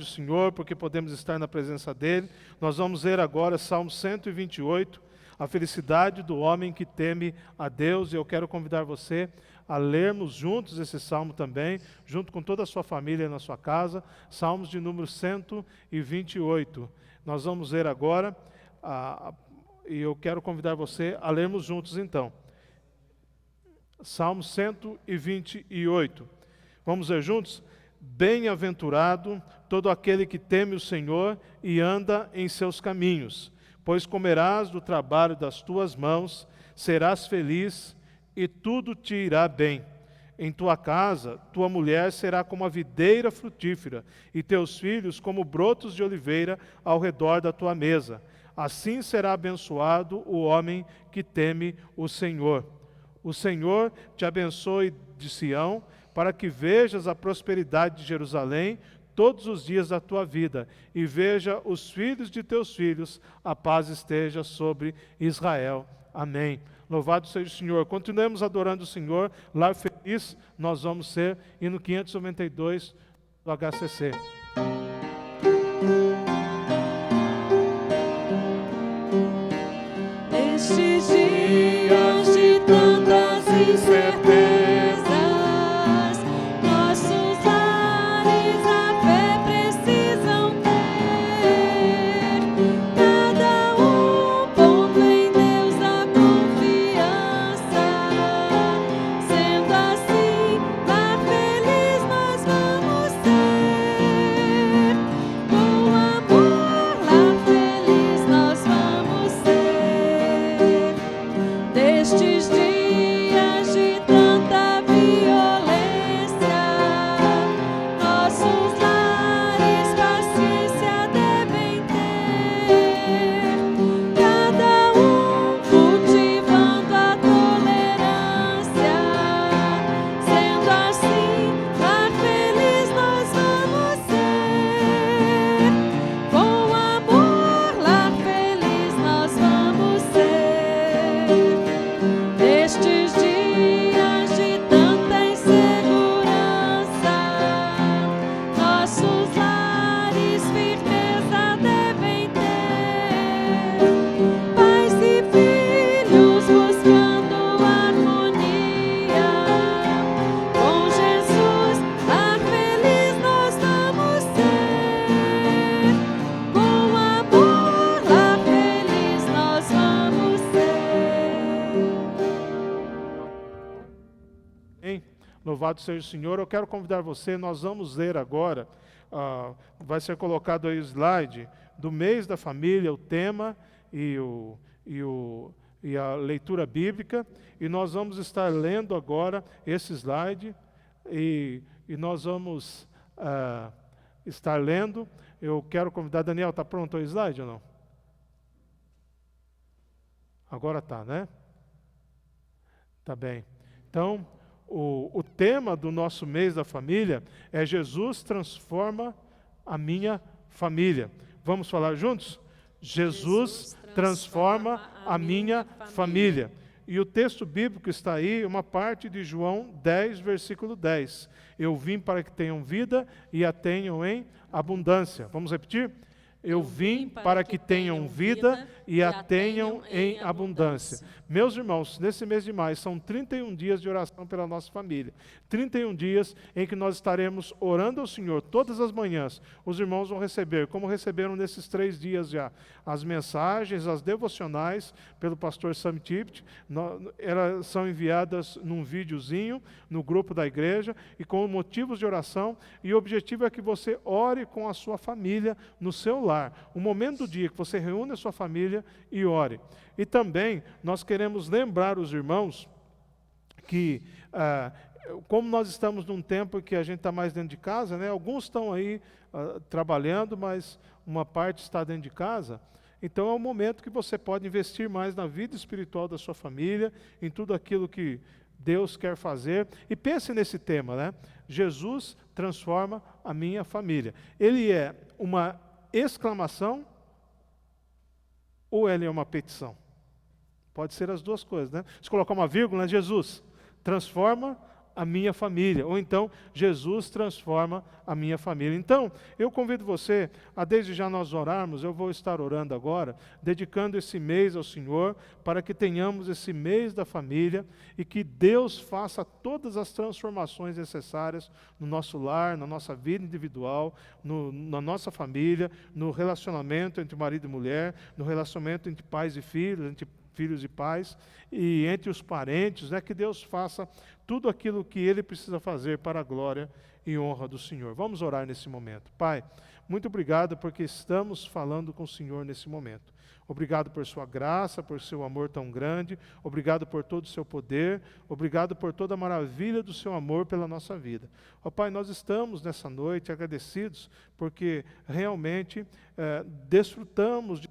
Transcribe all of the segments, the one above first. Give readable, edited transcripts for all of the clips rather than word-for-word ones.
o Senhor, porque podemos estar na presença dEle. Nós vamos ler agora Salmo 128, a felicidade do homem que teme a Deus. E eu quero convidar você a lermos juntos esse salmo também, junto com toda a sua família na sua casa, Salmos de número 128. Nós vamos ler agora, e eu quero convidar você a lermos juntos então. Salmo 128. Vamos ler juntos? Bem-aventurado todo aquele que teme o Senhor e anda em seus caminhos, pois comerás do trabalho das tuas mãos, serás feliz e tudo te irá bem. Em tua casa, tua mulher será como a videira frutífera, e teus filhos como brotos de oliveira ao redor da tua mesa. Assim será abençoado o homem que teme o Senhor. O Senhor te abençoe de Sião, para que vejas a prosperidade de Jerusalém todos os dias da tua vida, e veja os filhos de teus filhos, a paz esteja sobre Israel. Amém. Louvado seja o Senhor. Continuemos adorando o Senhor. Lar Feliz, nós vamos ser hino 592 do HCC. Nestes dias de tantas incertezas, nossos lares a fé precisam ter. Cada pondo em Deus a confiança. Sendo assim, lar feliz nós vamos ser. Com amor, lar feliz nós vamos ser. Destes dias de tanta violência, nossos lares paciência devem ter. Cada cultivando a tolerância. Sendo assim, lar feliz nós vamos ser. Com amor, lar feliz nós vamos ser. Nestes dias de tanta insegurança, nossos lares firmeza devem ter. Pais e filhos buscando harmonia. Com Jesus, lar feliz nós vamos ser. Com amor, lar feliz nós vamos ser. Amém? Louvado seja o Senhor. Eu quero convidar você, nós vamos ler agora, vai ser colocado aí o slide do mês da família, o tema e a leitura bíblica, e nós vamos estar lendo agora esse slide, e nós vamos estar lendo. Eu quero convidar, Daniel, está pronto o slide ou não? Agora está, né? Tá bem. Então, o tema do nosso mês da família é Jesus transforma a minha família. Vamos falar juntos? Jesus transforma a minha família. E o texto bíblico está aí, uma parte de João 10, versículo 10. Eu vim para que tenham vida e a tenham em abundância. Vamos repetir? Eu vim para que tenham vida e a tenham em abundância. Meus irmãos, nesse mês de maio, são 31 dias de oração pela nossa família. 31 dias em que nós estaremos orando ao Senhor todas as manhãs. Os irmãos vão receber, como receberam nesses 3 dias já, as mensagens, as devocionais pelo pastor Sam Tippett. Elas são enviadas num videozinho no grupo da igreja e com motivos de oração. E o objetivo é que você ore com a sua família no seu lar. Um momento do dia que você reúne a sua família e ore. E também nós queremos lembrar os irmãos que, como nós estamos num tempo que a gente está mais dentro de casa, né? Alguns estão aí trabalhando, mas uma parte está dentro de casa. Então é um momento que você pode investir mais na vida espiritual da sua família, em tudo aquilo que Deus quer fazer. E pense nesse tema, né? Jesus transforma a minha família. Ele é uma exclamação ou ele é uma petição? Pode ser as duas coisas, né? Se colocar uma vírgula, Jesus transforma a minha família, ou então Jesus transforma a minha família. Então, eu convido você a desde já nós orarmos, eu vou estar orando agora, dedicando esse mês ao Senhor, para que tenhamos esse mês da família e que Deus faça todas as transformações necessárias no nosso lar, na nossa vida individual, na nossa família, no relacionamento entre marido e mulher, no relacionamento entre pais e filhos, entre filhos e pais, e entre os parentes, que Deus faça tudo aquilo que Ele precisa fazer para a glória e honra do Senhor. Vamos orar nesse momento. Pai, muito obrigado porque estamos falando com o Senhor nesse momento. Obrigado por sua graça, por seu amor tão grande, obrigado por todo o seu poder, obrigado por toda a maravilha do seu amor pela nossa vida. Ó Pai, nós estamos nessa noite agradecidos porque realmente desfrutamos de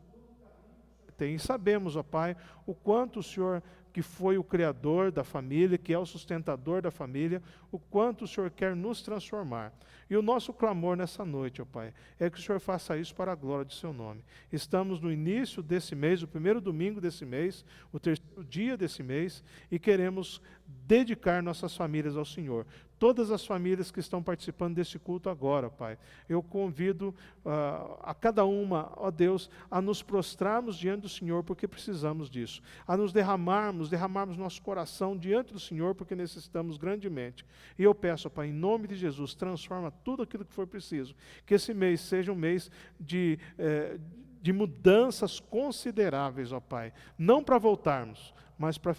e sabemos, ó Pai, o quanto o Senhor, que foi o Criador da família, que é o sustentador da família, o quanto o Senhor quer nos transformar. E o nosso clamor nessa noite, ó Pai, é que o Senhor faça isso para a glória do seu nome. Estamos no início desse mês, o primeiro domingo desse mês, o terceiro dia desse mês, e queremos dedicar nossas famílias ao Senhor. Todas as famílias que estão participando desse culto agora, Pai, eu convido a cada uma, ó Deus, a nos prostrarmos diante do Senhor, porque precisamos disso, a nos derramarmos nosso coração diante do Senhor, porque necessitamos grandemente. E eu peço, ó Pai, em nome de Jesus, transforma tudo aquilo que for preciso, que esse mês seja um mês de mudanças consideráveis, ó Pai, não para voltarmos, mas para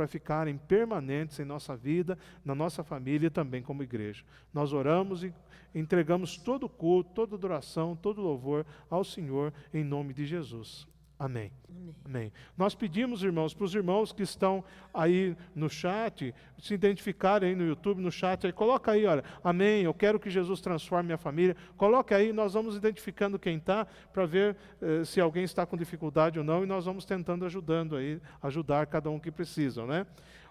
ficarem permanentes em nossa vida, na nossa família e também como igreja. Nós oramos e entregamos todo o culto, toda adoração, todo louvor ao Senhor, em nome de Jesus. Amém. Amém. Nós pedimos, irmãos, para os irmãos que estão aí no chat, se identificarem aí no YouTube, no chat, aí, coloca aí, olha, amém, eu quero que Jesus transforme minha família. Coloca aí, nós vamos identificando quem está, para ver se alguém está com dificuldade ou não, e nós vamos tentando ajudar cada um que precisa, né?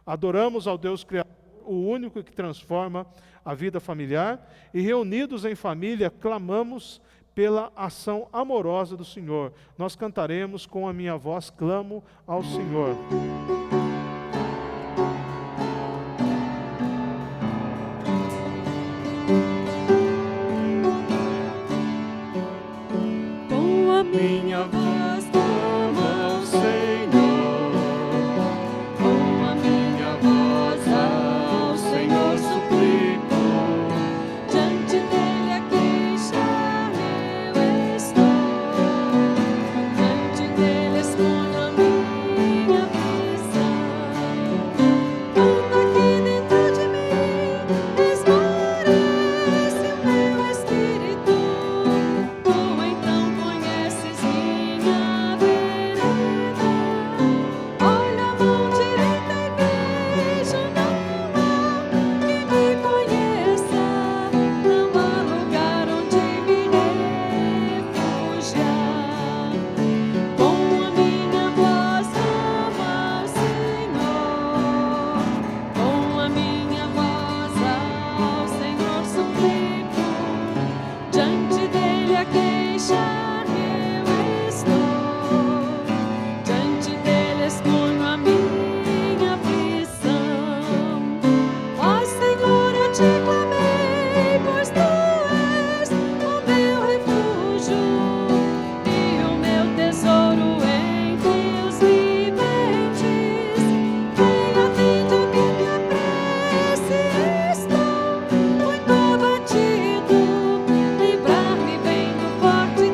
Adoramos ao Deus Criador, o único que transforma a vida familiar, e reunidos em família, clamamos pela ação amorosa do Senhor. Nós cantaremos com a minha voz, clamo ao Senhor. Com a minha voz clamo ao Senhor, com a minha voz ao Senhor suplico, diante dele a queixar eu estou, diante dele exponho a minha aflição. Quando aqui dentro de mim esmorece o meu espírito, tu então conheces minha vereda. Olho a mão direita e vejo, não há quem me conheça, não há lugar onde me refugiar. Com a minha voz clamo ao Senhor, com a minha voz ao Senhor suplico, diante dele a queixar eu estou, diante dele exponho a minha aflição. Ó Senhor, eu te clamei, pois tu és o meu refúgio e o meu tesouro entre os viventes. Quem atende a minha prece, estou muito abatido. Livrar-me bem do forte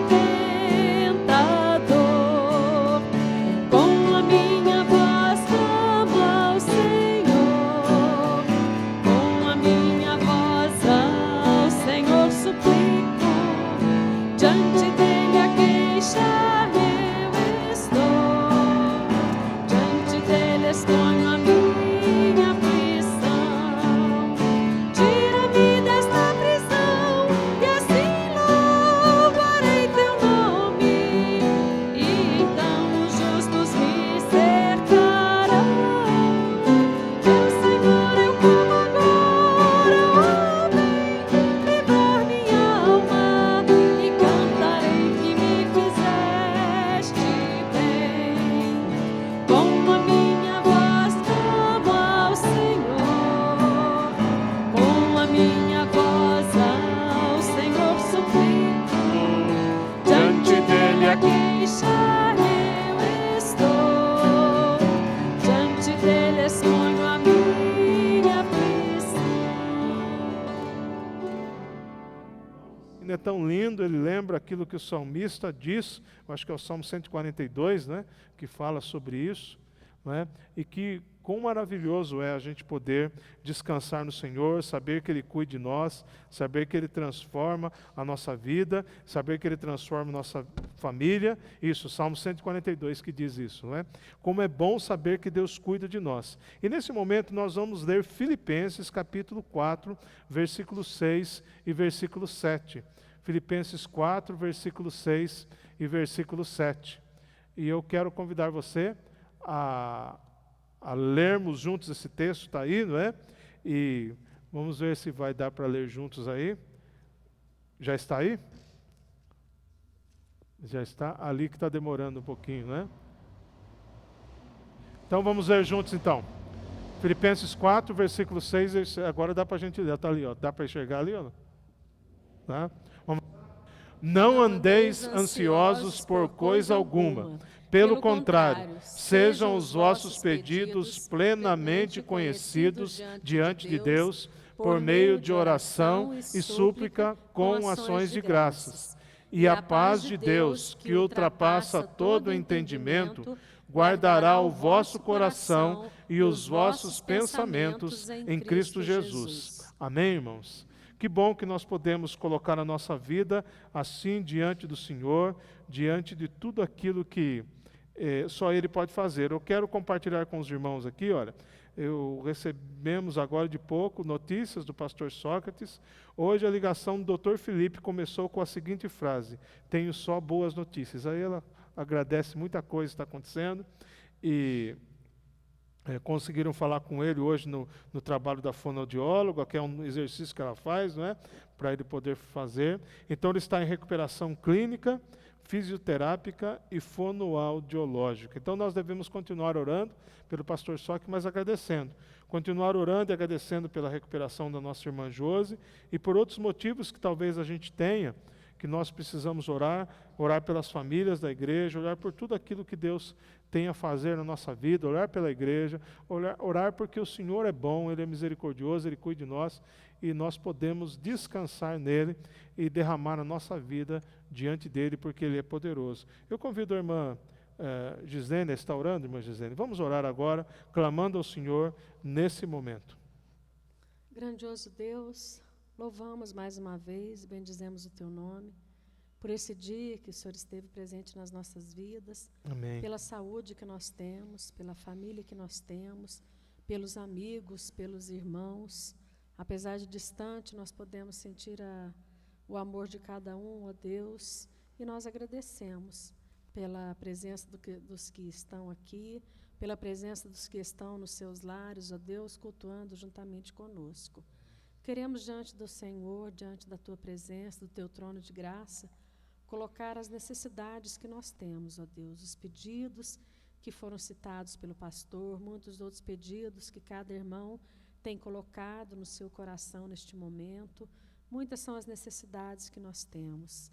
tão lindo, ele lembra aquilo que o salmista diz, eu acho que é o Salmo 142, né, que fala sobre isso, né, e que quão maravilhoso é a gente poder descansar no Senhor, saber que Ele cuida de nós, saber que Ele transforma a nossa vida, saber que Ele transforma a nossa família. Isso, Salmo 142 que diz isso, não é? Como é bom saber que Deus cuida de nós. E nesse momento nós vamos ler Filipenses capítulo 4, versículo 6 e versículo 7. Filipenses 4, versículo 6 e versículo 7. E eu quero convidar você a lermos juntos esse texto, está aí, não é? E vamos ver se vai dar para ler juntos aí. Já está aí? Já está? Ali que está demorando um pouquinho, né? Então vamos ler juntos então. Filipenses 4, versículo 6, agora dá para a gente ler, está ali, ó. Dá para enxergar ali, ó? Tá? Vamos. Não andeis ansiosos por coisa alguma. Pelo contrário, sejam os vossos pedidos plenamente conhecidos diante de Deus, por meio de oração e súplica com ações de graças. E a paz de Deus, que ultrapassa todo entendimento, guardará o vosso coração e os vossos pensamentos em Cristo Jesus. Amém, irmãos? Que bom que nós podemos colocar a nossa vida assim diante do Senhor, diante de tudo aquilo que só Ele pode fazer. Eu quero compartilhar com os irmãos aqui, olha, recebemos agora de pouco notícias do pastor Sócrates. Hoje a ligação do Dr. Felipe começou com a seguinte frase: tenho só boas notícias. Aí ela agradece muita coisa que está acontecendo e conseguiram falar com ele hoje no trabalho da fonoaudióloga, que é um exercício que ela faz, não é? Para ele poder fazer. Então ele está em recuperação clínica, fisioterápica e fonoaudiológica. Então nós devemos continuar orando pelo pastor Sócrates, mas agradecendo. Continuar orando e agradecendo pela recuperação da nossa irmã Josi e por outros motivos que talvez a gente tenha, que nós precisamos orar pelas famílias da igreja, orar por tudo aquilo que Deus tem a fazer na nossa vida, orar pela igreja, orar porque o Senhor é bom, Ele é misericordioso, Ele cuida de nós e nós podemos descansar nele e derramar a nossa vida diante dele porque Ele é poderoso. Eu convido a irmã Gisene, está orando, irmã Gisene? Vamos orar agora, clamando ao Senhor nesse momento. Grandioso Deus, louvamos mais uma vez e bendizemos o Teu nome por esse dia que o Senhor esteve presente nas nossas vidas. Amém. Pela saúde que nós temos, pela família que nós temos, pelos amigos, pelos irmãos. Apesar de distante, nós podemos sentir o amor de cada um, ó Deus, e nós agradecemos pela presença dos que estão aqui, pela presença dos que estão nos seus lares, ó Deus, cultuando juntamente conosco. Queremos diante do Senhor, diante da Tua presença, do Teu trono de graça, colocar as necessidades que nós temos, ó Deus, os pedidos que foram citados pelo pastor, muitos outros pedidos que cada irmão tem colocado no seu coração neste momento. Muitas são as necessidades que nós temos,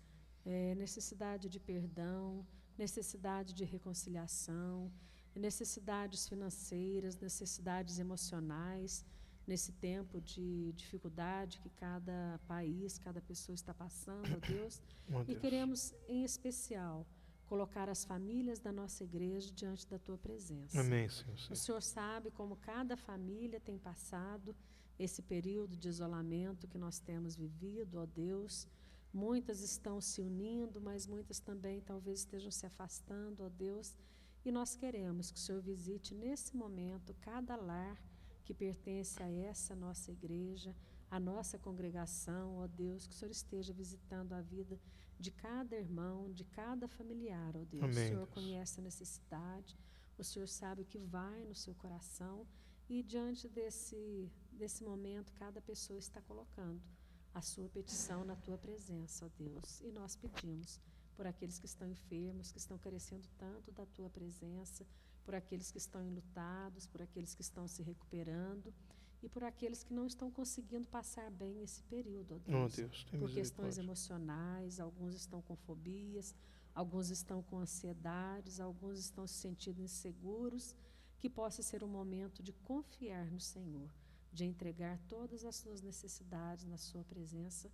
necessidade de perdão, necessidade de reconciliação, necessidades financeiras, necessidades emocionais, nesse tempo de dificuldade que cada país, cada pessoa está passando, ó Deus. E queremos, em especial, colocar as famílias da nossa igreja diante da Tua presença. Amém, Senhor. O Senhor sabe como cada família tem passado esse período de isolamento que nós temos vivido, ó Deus. Muitas estão se unindo, mas muitas também talvez estejam se afastando, ó Deus. E nós queremos que o Senhor visite nesse momento cada lar que pertence a essa nossa igreja, a nossa congregação, ó Deus, que o Senhor esteja visitando a vida de cada irmão, de cada familiar, ó Deus. Amém, o Senhor Deus. conhece a necessidade, o Senhor sabe o que vai no seu coração e diante desse momento, cada pessoa está colocando a sua petição na Tua presença, ó Deus. E nós pedimos por aqueles que estão enfermos, que estão carecendo tanto da Tua presença, por aqueles que estão enlutados, por aqueles que estão se recuperando e por aqueles que não estão conseguindo passar bem esse período, ó Deus, Deus, por questões emocionais, alguns estão com fobias, alguns estão com ansiedades, alguns estão se sentindo inseguros, que possa ser um momento de confiar no Senhor, de entregar todas as suas necessidades na Sua presença,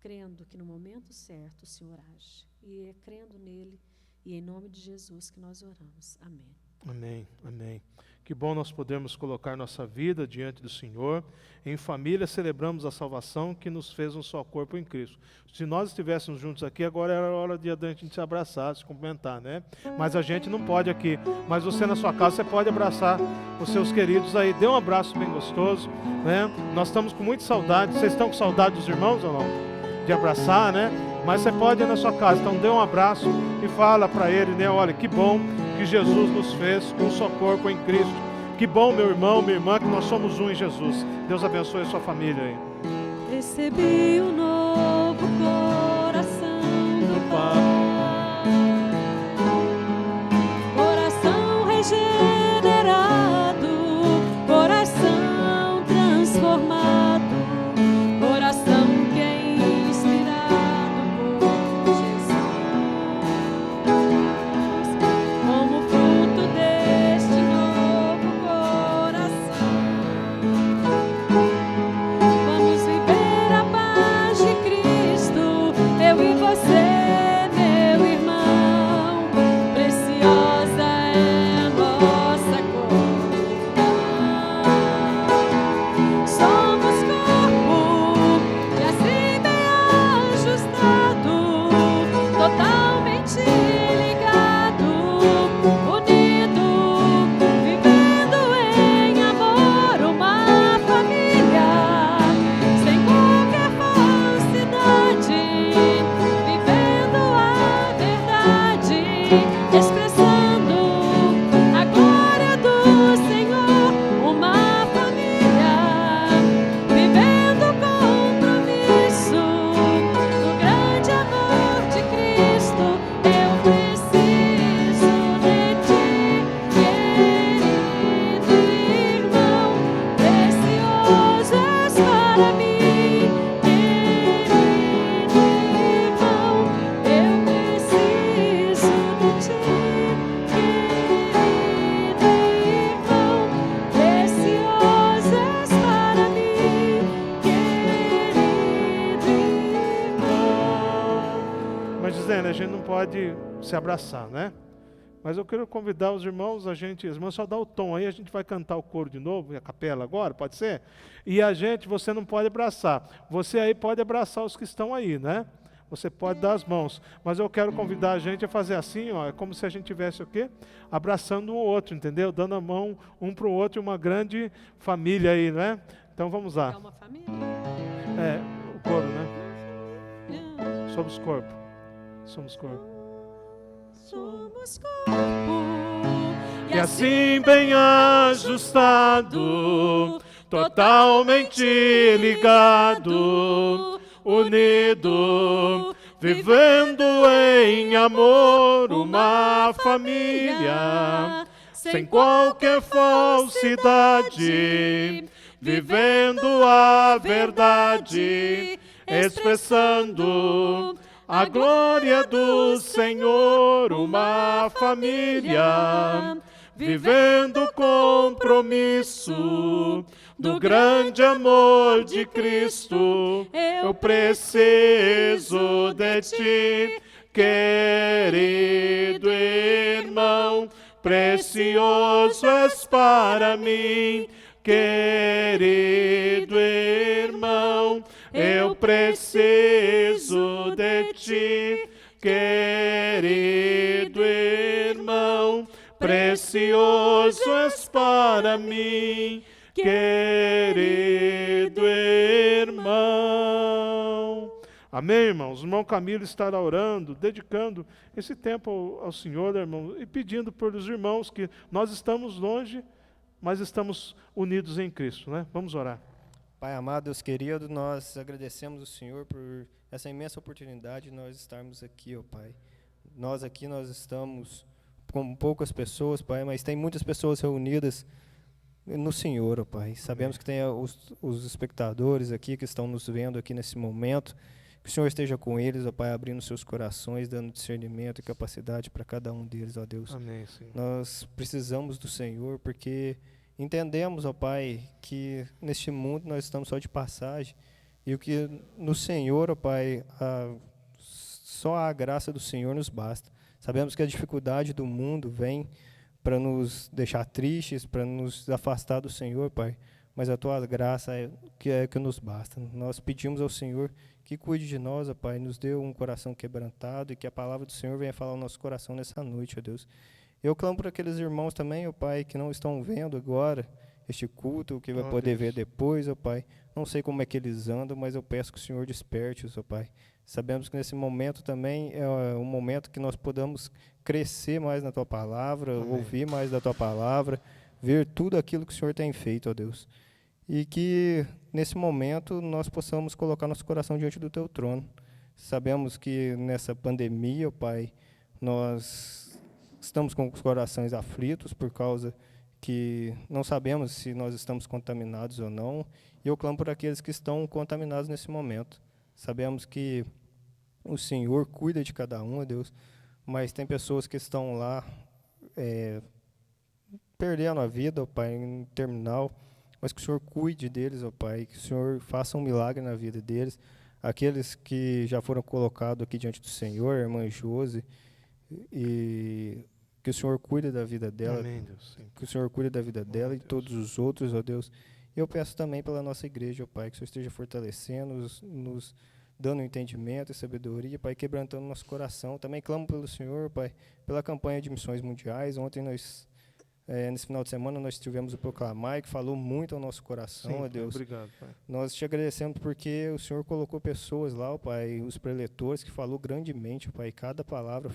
crendo que no momento certo o Senhor age. E é crendo nele e em nome de Jesus que nós oramos. Amém. Amém, amém. Que bom nós podermos colocar nossa vida diante do Senhor. Em família celebramos a salvação que nos fez um só corpo em Cristo. Se nós estivéssemos juntos aqui, agora era a hora de a gente se abraçar, se cumprimentar, né? Mas a gente não pode aqui. Mas você na sua casa, você pode abraçar os seus queridos aí. Dê um abraço bem gostoso, né? Nós estamos com muita saudade. Vocês estão com saudade dos irmãos ou não? De abraçar, né? Mas você pode ir na sua casa. Então dê um abraço e fala para ele, né? Olha, que bom que Jesus nos fez um só corpo em Cristo. Que bom, meu irmão, minha irmã, que nós somos um em Jesus. Deus abençoe a sua família aí. Recebi um novo coração do Pai, coração regenerado, coração transformado, coração que é inspirado por Jesus. Como fruto deste novo coração, vamos viver a paz de Cristo, eu e você, meu irmão. Preciosa é a nossa comunhão. Somos corpo e assim bem ajustado, totalmente ligado, unido, vivendo em amor, uma família, sem qualquer falsidade, vivendo a verdade, expressando a glória do Senhor, uma família, vivendo o compromisso do grande amor de Cristo. Eu preciso de ti, querido irmão, precioso és para mim, querido irmão. Eu preciso de ti, querido irmão, precioso és para mim, querido irmão. Mas dizendo, a gente não pode se abraçar, né? Mas eu quero convidar os irmãos, as irmãs, só dá o tom aí, a gente vai cantar o coro de novo, a capela agora, pode ser? E você não pode abraçar. Você aí pode abraçar os que estão aí, né? Você pode dar as mãos. Mas eu quero convidar a gente a fazer assim, ó, é como se a gente tivesse o quê? Abraçando um ao outro, entendeu? Dando a mão um para o outro, uma grande família aí, né? Então vamos É lá. uma família? É, o coro, né? Somos corpo. Somos corpo. Somos corpo E assim bem ajustado, totalmente ligado, unido, vivendo em amor, uma família, sem qualquer falsidade, vivendo a verdade, expressando a glória do Senhor, uma família, vivendo o compromisso do grande amor de Cristo. Eu preciso de ti, querido irmão, precioso és para mim, querido irmão. Eu preciso de ti, querido irmão, precioso és para mim, querido irmão. Amém, irmãos? O irmão Camilo estará orando, dedicando esse tempo ao Senhor, irmão, e pedindo por os irmãos que nós estamos longe, mas estamos unidos em Cristo, né? Vamos orar. Pai amado, Deus querido, nós agradecemos ao Senhor por essa imensa oportunidade de nós estarmos aqui, ó Pai. Nós estamos com poucas pessoas, Pai, mas tem muitas pessoas reunidas no Senhor, ó Pai. Sabemos que tem os espectadores aqui que estão nos vendo aqui nesse momento. Que o Senhor esteja com eles, ó Pai, abrindo seus corações, dando discernimento e capacidade para cada um deles, ó Deus. Amém, Senhor. Nós precisamos do Senhor porque entendemos, ó Pai, que neste mundo nós estamos só de passagem E o que no Senhor, ó Pai, só a graça do Senhor nos basta. Sabemos que a dificuldade do mundo vem para nos deixar tristes, para nos afastar do Senhor, Pai, mas a Tua graça é que nos basta. Nós pedimos ao Senhor que cuide de nós, ó Pai, nos dê um coração quebrantado e que a palavra do Senhor venha falar ao nosso coração nessa noite, ó Deus. Eu clamo por aqueles irmãos também, ó Pai, que não estão vendo agora este culto, que vai poder ver depois, ó Pai. Não sei como é que eles andam, mas eu peço que o Senhor desperte-os, ó Pai. Sabemos que nesse momento também é um momento que nós podamos crescer mais na Tua palavra, ouvir mais da Tua palavra, ver tudo aquilo que o Senhor tem feito, ó Deus. E que nesse momento nós possamos colocar nosso coração diante do Teu trono. Sabemos que nessa pandemia, ó Pai, nós estamos com os corações aflitos por causa que não sabemos se nós estamos contaminados ou não, e eu clamo por aqueles que estão contaminados nesse momento. Sabemos que o Senhor cuida de cada um, ó Deus, mas tem pessoas que estão lá perdendo a vida, ó Pai, em terminal, mas que o Senhor cuide deles, ó Pai, que o Senhor faça um milagre na vida deles. Aqueles que já foram colocados aqui diante do Senhor, a irmã Josi, e que o Senhor cuide da vida dela, Amém, Deus. que o Senhor cuide da vida dela e de todos os outros, ó Deus. E eu peço também pela nossa igreja, ó Pai, que o Senhor esteja fortalecendo, nos dando entendimento e sabedoria, Pai, quebrantando nosso coração. Também clamo pelo Senhor, Pai, pela campanha de missões mundiais. Ontem nesse final de semana, nós tivemos o Proclamar, que falou muito ao nosso coração, Sim, ó Deus. Pai, obrigado, Pai. Nós te agradecemos porque o Senhor colocou pessoas lá, ó Pai, os preletores, que falou grandemente, ó Pai. Cada palavra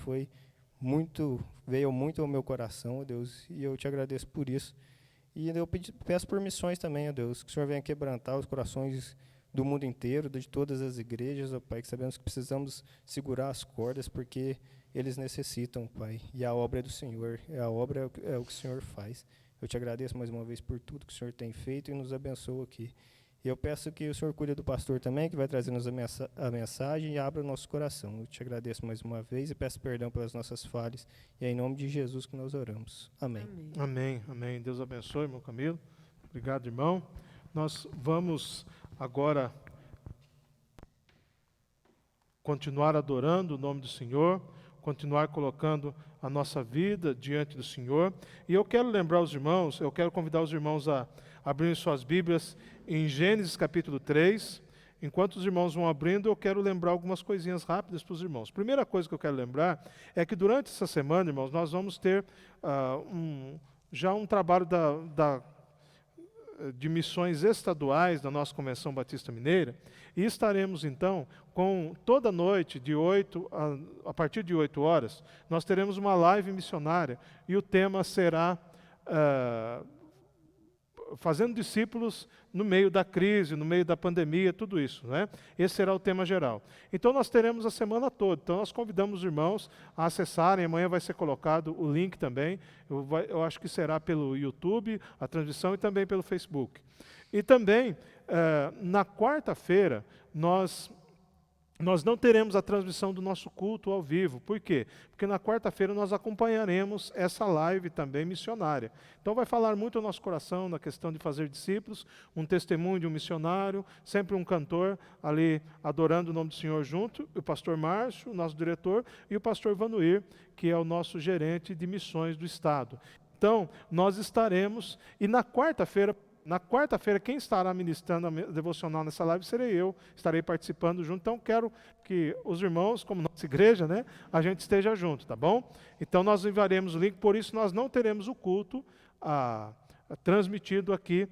veio muito ao meu coração, ó Deus, e eu te agradeço por isso. E eu peço por missões também, ó Deus, que o Senhor venha quebrantar os corações do mundo inteiro, de todas as igrejas, ó Pai, que sabemos que precisamos segurar as cordas, porque eles necessitam, Pai, e a obra é do Senhor, a obra é o que o Senhor faz. Eu te agradeço mais uma vez por tudo que o Senhor tem feito e nos abençoa aqui. E eu peço que o Senhor cuide do pastor também, que vai trazer-nos a mensagem e abra o nosso coração. Eu te agradeço mais uma vez e peço perdão pelas nossas falhas. E é em nome de Jesus que nós oramos. Amém. Amém. Amém, amém. Deus abençoe, irmão Camilo. Obrigado, irmão. Nós vamos agora continuar adorando o nome do Senhor, continuar colocando a nossa vida diante do Senhor. E eu quero lembrar os irmãos, eu quero convidar os irmãos a abrirem suas Bíblias em Gênesis capítulo 3. Enquanto os irmãos vão abrindo, eu quero lembrar algumas coisinhas rápidas para os irmãos. Primeira coisa que eu quero lembrar é que durante essa semana, irmãos, nós vamos ter já um trabalho de missões estaduais da nossa Convenção Batista Mineira, e estaremos então com toda noite, a partir de 8 horas, nós teremos uma live missionária, e o tema será fazendo discípulos no meio da crise, no meio da pandemia, tudo isso, né? Esse será o tema geral. Então nós teremos a semana toda, então nós convidamos os irmãos a acessarem, amanhã vai ser colocado o link também, eu acho que será pelo YouTube, a transmissão, e também pelo Facebook. E também, na quarta-feira, nós não teremos a transmissão do nosso culto ao vivo. Por quê? Porque na quarta-feira nós acompanharemos essa live também missionária. Então vai falar muito ao nosso coração na questão de fazer discípulos, um testemunho de um missionário, sempre um cantor ali adorando o nome do Senhor junto, o pastor Márcio, nosso diretor, e o pastor Vanuir, que é o nosso gerente de missões do Estado. Então, nós estaremos, e na quarta-feira, quem estará ministrando a devocional nessa live serei eu, estarei participando junto. Então, quero que os irmãos, como nossa igreja, né, a gente esteja junto, tá bom? Então, nós enviaremos o link, por isso nós não teremos o culto transmitido aqui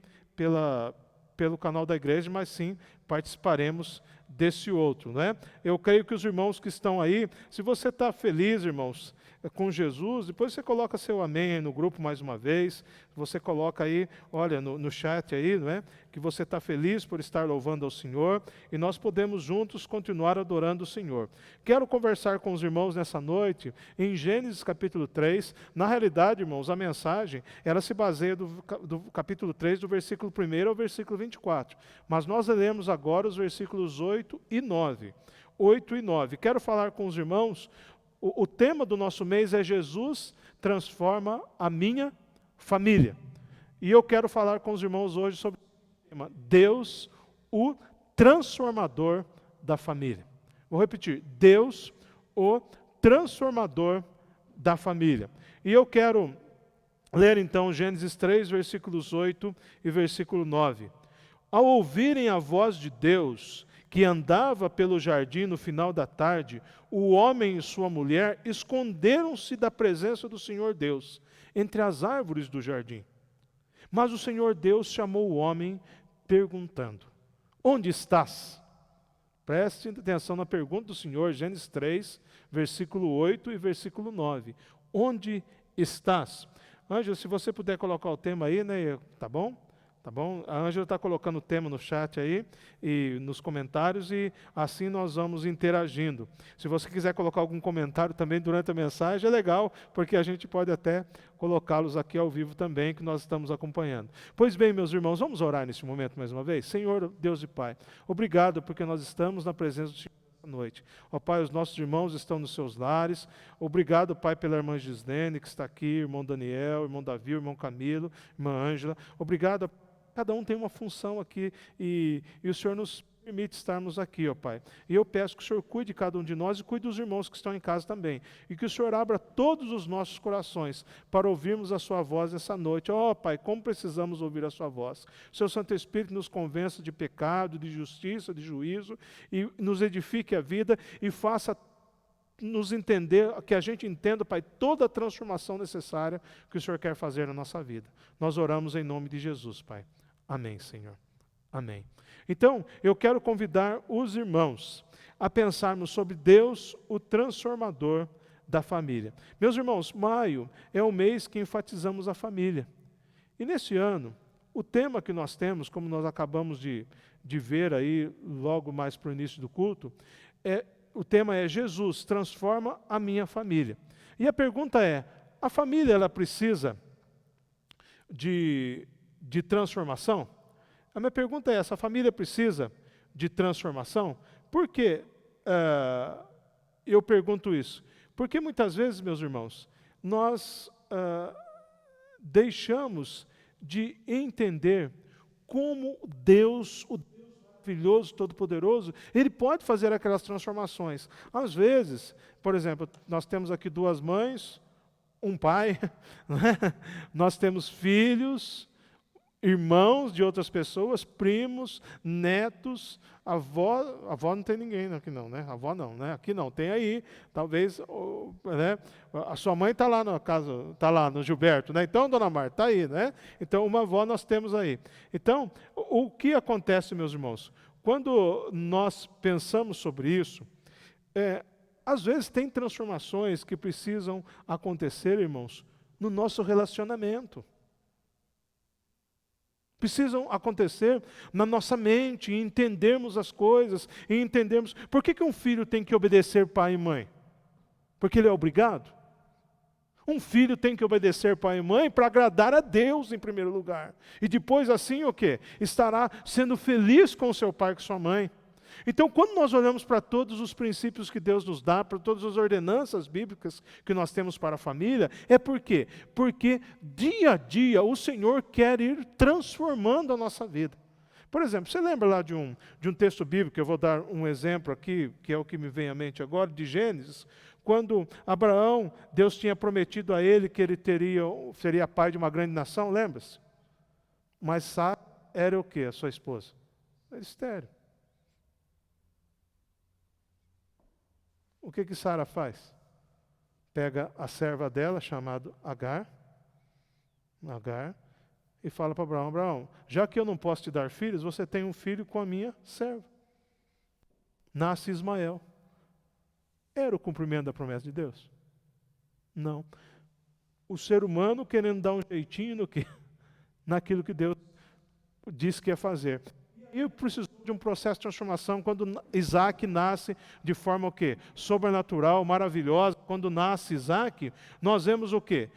pelo canal da igreja, mas sim participaremos desse outro, né? Eu creio que os irmãos que estão aí, se você está feliz, irmãos, com Jesus, depois você coloca seu amém aí no grupo mais uma vez, você coloca aí, olha, no chat aí, não é? Que você está feliz por estar louvando ao Senhor, e nós podemos juntos continuar adorando o Senhor. Quero conversar com os irmãos nessa noite, em Gênesis capítulo 3, na realidade, irmãos, a mensagem, ela se baseia do capítulo 3, do versículo 1 ao versículo 24, mas nós leremos agora os versículos 8 e 9. 8 e 9. Quero falar com os irmãos. O tema do nosso mês é Jesus transforma a minha família. E eu quero falar com os irmãos hoje sobre o tema Deus o transformador da família. Vou repetir, Deus, o transformador da família. E eu quero ler então Gênesis 3, versículos 8 e versículo 9. Ao ouvirem a voz de Deus, que andava pelo jardim no final da tarde, o homem e sua mulher esconderam-se da presença do Senhor Deus, entre as árvores do jardim. Mas o Senhor Deus chamou o homem, perguntando: onde estás? Preste atenção na pergunta do Senhor, Gênesis 3, versículo 8 e versículo 9. Onde estás? Ângela, se você puder colocar o tema aí, né? Tá bom? Tá bom? A Ângela está colocando o tema no chat aí, e nos comentários, e assim nós vamos interagindo. Se você quiser colocar algum comentário também durante a mensagem, é legal, porque a gente pode até colocá-los aqui ao vivo também, que nós estamos acompanhando. Pois bem, meus irmãos, vamos orar neste momento mais uma vez? Senhor, Deus e Pai, obrigado porque nós estamos na presença do Senhor noite. Ó Pai, os nossos irmãos estão nos seus lares. Obrigado, Pai, pela irmã Gislene, que está aqui, irmão Daniel, irmão Davi, irmão Camilo, irmã Ângela. Obrigado, cada um tem uma função aqui e o Senhor nos permite estarmos aqui, ó Pai. E eu peço que o Senhor cuide de cada um de nós e cuide dos irmãos que estão em casa também. E que o Senhor abra todos os nossos corações para ouvirmos a sua voz essa noite. Ó Pai, como precisamos ouvir a sua voz. Seu Santo Espírito nos convença de pecado, de justiça, de juízo, e nos edifique a vida e faça nos entender, que a gente entenda, Pai, toda a transformação necessária que o Senhor quer fazer na nossa vida. Nós oramos em nome de Jesus, Pai. Amém, Senhor. Amém. Então, eu quero convidar os irmãos a pensarmos sobre Deus, o transformador da família. Meus irmãos, maio é o mês que enfatizamos a família. E nesse ano, o tema que nós temos, como nós acabamos de ver aí, logo mais para o início do culto, o tema é Jesus transforma a minha família. E a pergunta é, a família ela precisa de transformação? A minha pergunta é essa: a família precisa de transformação? Por que eu pergunto isso? Porque muitas vezes, meus irmãos, nós deixamos de entender como Deus, o Deus maravilhoso, todo-poderoso, Ele pode fazer aquelas transformações. Às vezes, por exemplo, nós temos aqui duas mães, um pai, né? Nós temos filhos, irmãos de outras pessoas, primos, netos, avó não tem ninguém aqui não, né? Avó não, né? Aqui não, tem aí, talvez, né? A sua mãe está lá na casa, está lá no Gilberto, né? Então, dona Marta, está aí, né? Então, uma avó nós temos aí. Então, o que acontece, meus irmãos? Quando nós pensamos sobre isso, às vezes tem transformações que precisam acontecer, irmãos, no nosso relacionamento. Precisam acontecer na nossa mente, e entendermos as coisas, e entendermos... Por que um filho tem que obedecer pai e mãe? Porque ele é obrigado? Um filho tem que obedecer pai e mãe para agradar a Deus em primeiro lugar. E depois assim o quê? Estará sendo feliz com o seu pai e com sua mãe. Então, quando nós olhamos para todos os princípios que Deus nos dá, para todas as ordenanças bíblicas que nós temos para a família, é por quê? Porque dia a dia o Senhor quer ir transformando a nossa vida. Por exemplo, você lembra lá de um texto bíblico, eu vou dar um exemplo aqui, que é o que me vem à mente agora, de Gênesis, quando Abraão, Deus tinha prometido a ele que ele seria pai de uma grande nação, lembra-se? Mas Sara era o quê, a sua esposa? Era estéril. O que Sara faz? Pega a serva dela, chamada Agar, e fala para Abraão: Abraão, já que eu não posso te dar filhos, você tem um filho com a minha serva. Nasce Ismael. Era o cumprimento da promessa de Deus? Não. O ser humano querendo dar um jeitinho no quê? Naquilo que Deus disse que ia fazer. E precisou de um processo de transformação quando Isaac nasce de forma o quê? Sobrenatural, maravilhosa. Quando nasce Isaac, nós vemos o quê?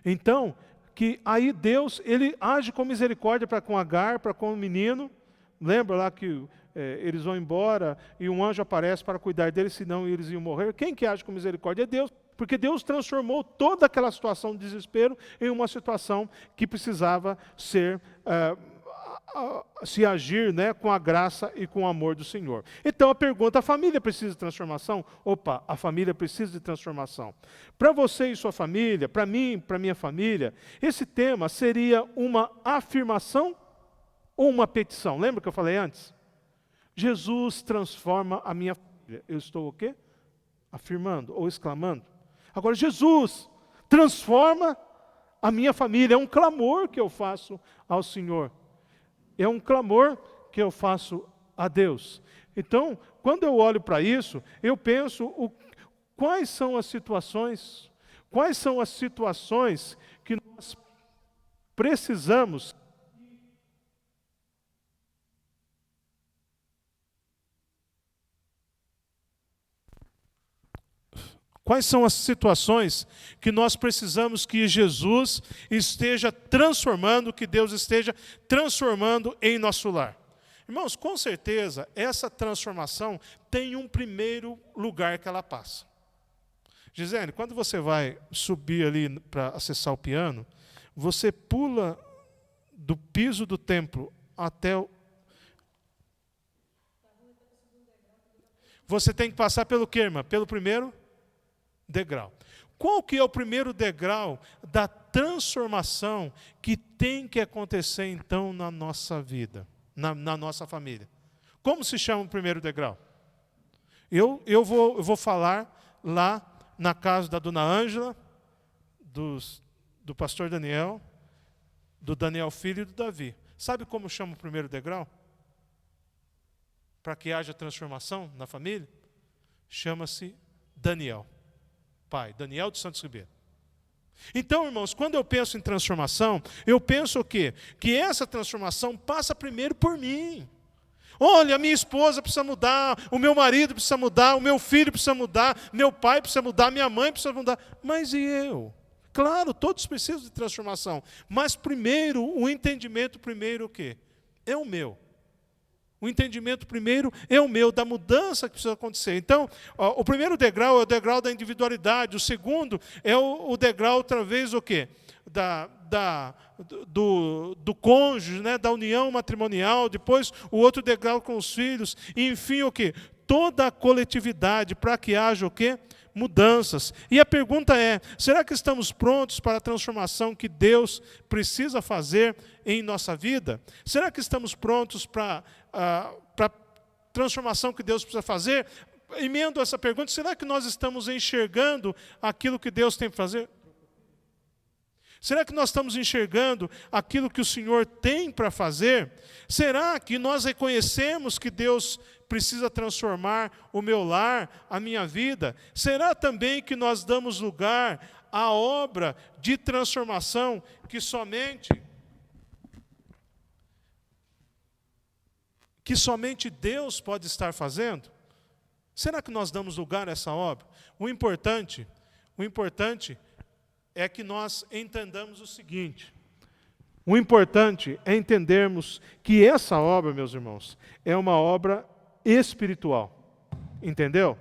Então, aí Deus, ele age com misericórdia para com Agar, para com o menino. Lembra lá que eles vão embora e um anjo aparece para cuidar deles, senão eles iam morrer. Quem que age com misericórdia? É Deus. Porque Deus transformou toda aquela situação de desespero em uma situação que precisava ser se agir, né, com a graça e com o amor do Senhor. Então a pergunta, a família precisa de transformação? Opa, a família precisa de transformação. Para você e sua família, para mim, para minha família, esse tema seria uma afirmação ou uma petição? Lembra que eu falei antes? Jesus transforma a minha família. Eu estou o quê? Afirmando ou exclamando. Agora, Jesus transforma a minha família. É um clamor que eu faço ao Senhor. É um clamor que eu faço a Deus. Então, quando eu olho para isso, eu penso quais são as situações que nós precisamos Quais são as situações que nós precisamos que Jesus esteja transformando, que Deus esteja transformando em nosso lar? Irmãos, com certeza, essa transformação tem um primeiro lugar que ela passa. Gisele, quando você vai subir ali para acessar o piano, você pula do piso do templo até o... Você tem que passar pelo quê, irmã? Pelo primeiro degrau. Qual que é o primeiro degrau da transformação que tem que acontecer então na nossa vida, na nossa família? Como se chama o primeiro degrau? Eu vou falar lá na casa da dona Ângela, do pastor Daniel, do Daniel filho e do Davi. Sabe como chama o primeiro degrau? Para que haja transformação na família? Chama-se Daniel. Pai, Daniel de Santos Ribeiro. Então, irmãos, quando eu penso em transformação, eu penso o quê? Que essa transformação passa primeiro por mim. Olha, a minha esposa precisa mudar, o meu marido precisa mudar, o meu filho precisa mudar, meu pai precisa mudar, minha mãe precisa mudar. Mas e eu? Claro, todos precisam de transformação. Mas primeiro, o entendimento primeiro o quê? É o meu. O entendimento primeiro é o meu, da mudança que precisa acontecer. Então, o primeiro degrau é o degrau da individualidade. O segundo é o degrau, talvez, o quê? Do cônjuge, né? Da união matrimonial. Depois, o outro degrau com os filhos. E, enfim, o quê? Toda a coletividade, para que haja o quê? Mudanças. E a pergunta é, será que estamos prontos para a transformação que Deus precisa fazer em nossa vida? Será que estamos prontos para a transformação que Deus precisa fazer? Emendo essa pergunta, será que nós estamos enxergando aquilo que Deus tem para fazer? Será que nós estamos enxergando aquilo que o Senhor tem para fazer? Será que nós reconhecemos que Deus precisa transformar o meu lar, a minha vida? Será também que nós damos lugar à obra de transformação que somente Deus pode estar fazendo? Será que nós damos lugar a essa obra? O importante é que nós entendamos o seguinte. O importante é entendermos que essa obra, meus irmãos, é uma obra espiritual. Entendeu?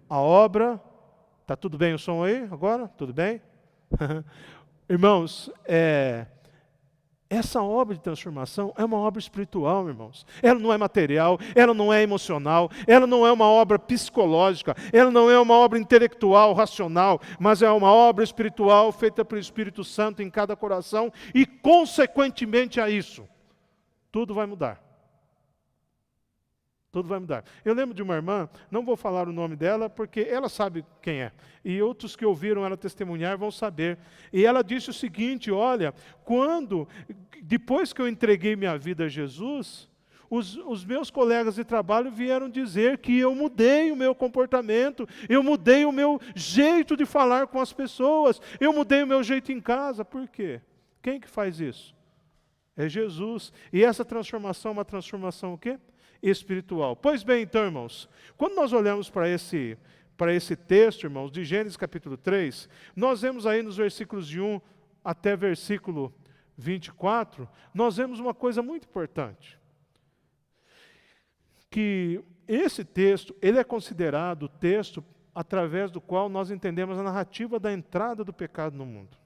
A obra... Está tudo bem o som aí agora? Tudo bem? Irmãos, essa obra de transformação é uma obra espiritual, irmãos. Ela não é material, ela não é emocional, ela não é uma obra psicológica, ela não é uma obra intelectual, racional, mas é uma obra espiritual feita pelo Espírito Santo em cada coração e, consequentemente a isso, tudo vai mudar. Tudo vai mudar. Eu lembro de uma irmã, não vou falar o nome dela, porque ela sabe quem é. E outros que ouviram ela testemunhar vão saber. E ela disse o seguinte, olha, depois que eu entreguei minha vida a Jesus, os meus colegas de trabalho vieram dizer que eu mudei o meu comportamento, eu mudei o meu jeito de falar com as pessoas, eu mudei o meu jeito em casa. Por quê? Quem que faz isso? É Jesus. E essa transformação é uma transformação o quê? Espiritual. Pois bem, então, irmãos, quando nós olhamos para esse texto, irmãos, de Gênesis capítulo 3, nós vemos aí nos versículos de 1 até versículo 24, nós vemos uma coisa muito importante. Que esse texto, ele é considerado o texto através do qual nós entendemos a narrativa da entrada do pecado no mundo.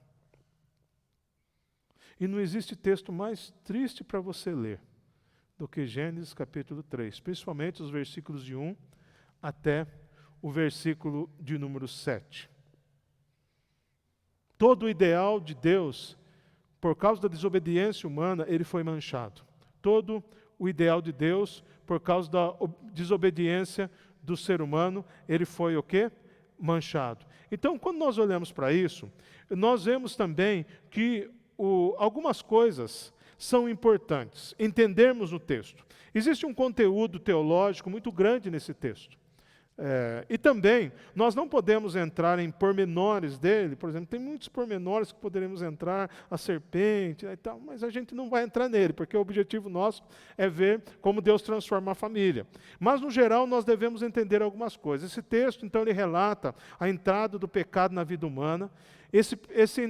E não existe texto mais triste para você ler do que Gênesis capítulo 3, principalmente os versículos de 1 até o versículo de número 7. Todo o ideal de Deus, por causa da desobediência humana, ele foi manchado. Todo o ideal de Deus, por causa da desobediência do ser humano, ele foi o quê? Manchado. Então, quando nós olhamos para isso, nós vemos também que algumas coisas são importantes entendermos no texto. Existe um conteúdo teológico muito grande nesse texto. E também, nós não podemos entrar em pormenores dele. Por exemplo, tem muitos pormenores que poderemos entrar, a serpente e tal, mas a gente não vai entrar nele, porque o objetivo nosso é ver como Deus transforma a família. Mas, no geral, nós devemos entender algumas coisas. Esse texto, então, ele relata a entrada do pecado na vida humana. Esse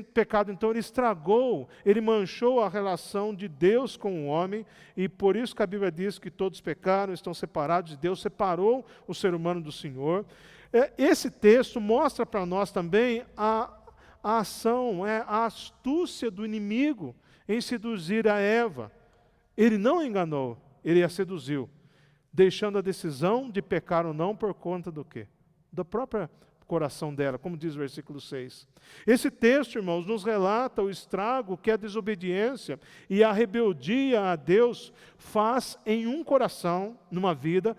pecado, então, ele estragou, ele manchou a relação de Deus com o homem, e por isso que a Bíblia diz que todos pecaram, estão separados de Deus, separou o ser humano do Senhor. Esse texto mostra para nós também a ação, a astúcia do inimigo em seduzir a Eva. Ele não enganou, ele a seduziu, deixando a decisão de pecar ou não por conta do quê? Da própria coração dela, como diz o versículo 6. Esse texto, irmãos, nos relata o estrago que a desobediência e a rebeldia a Deus faz em um coração, numa vida,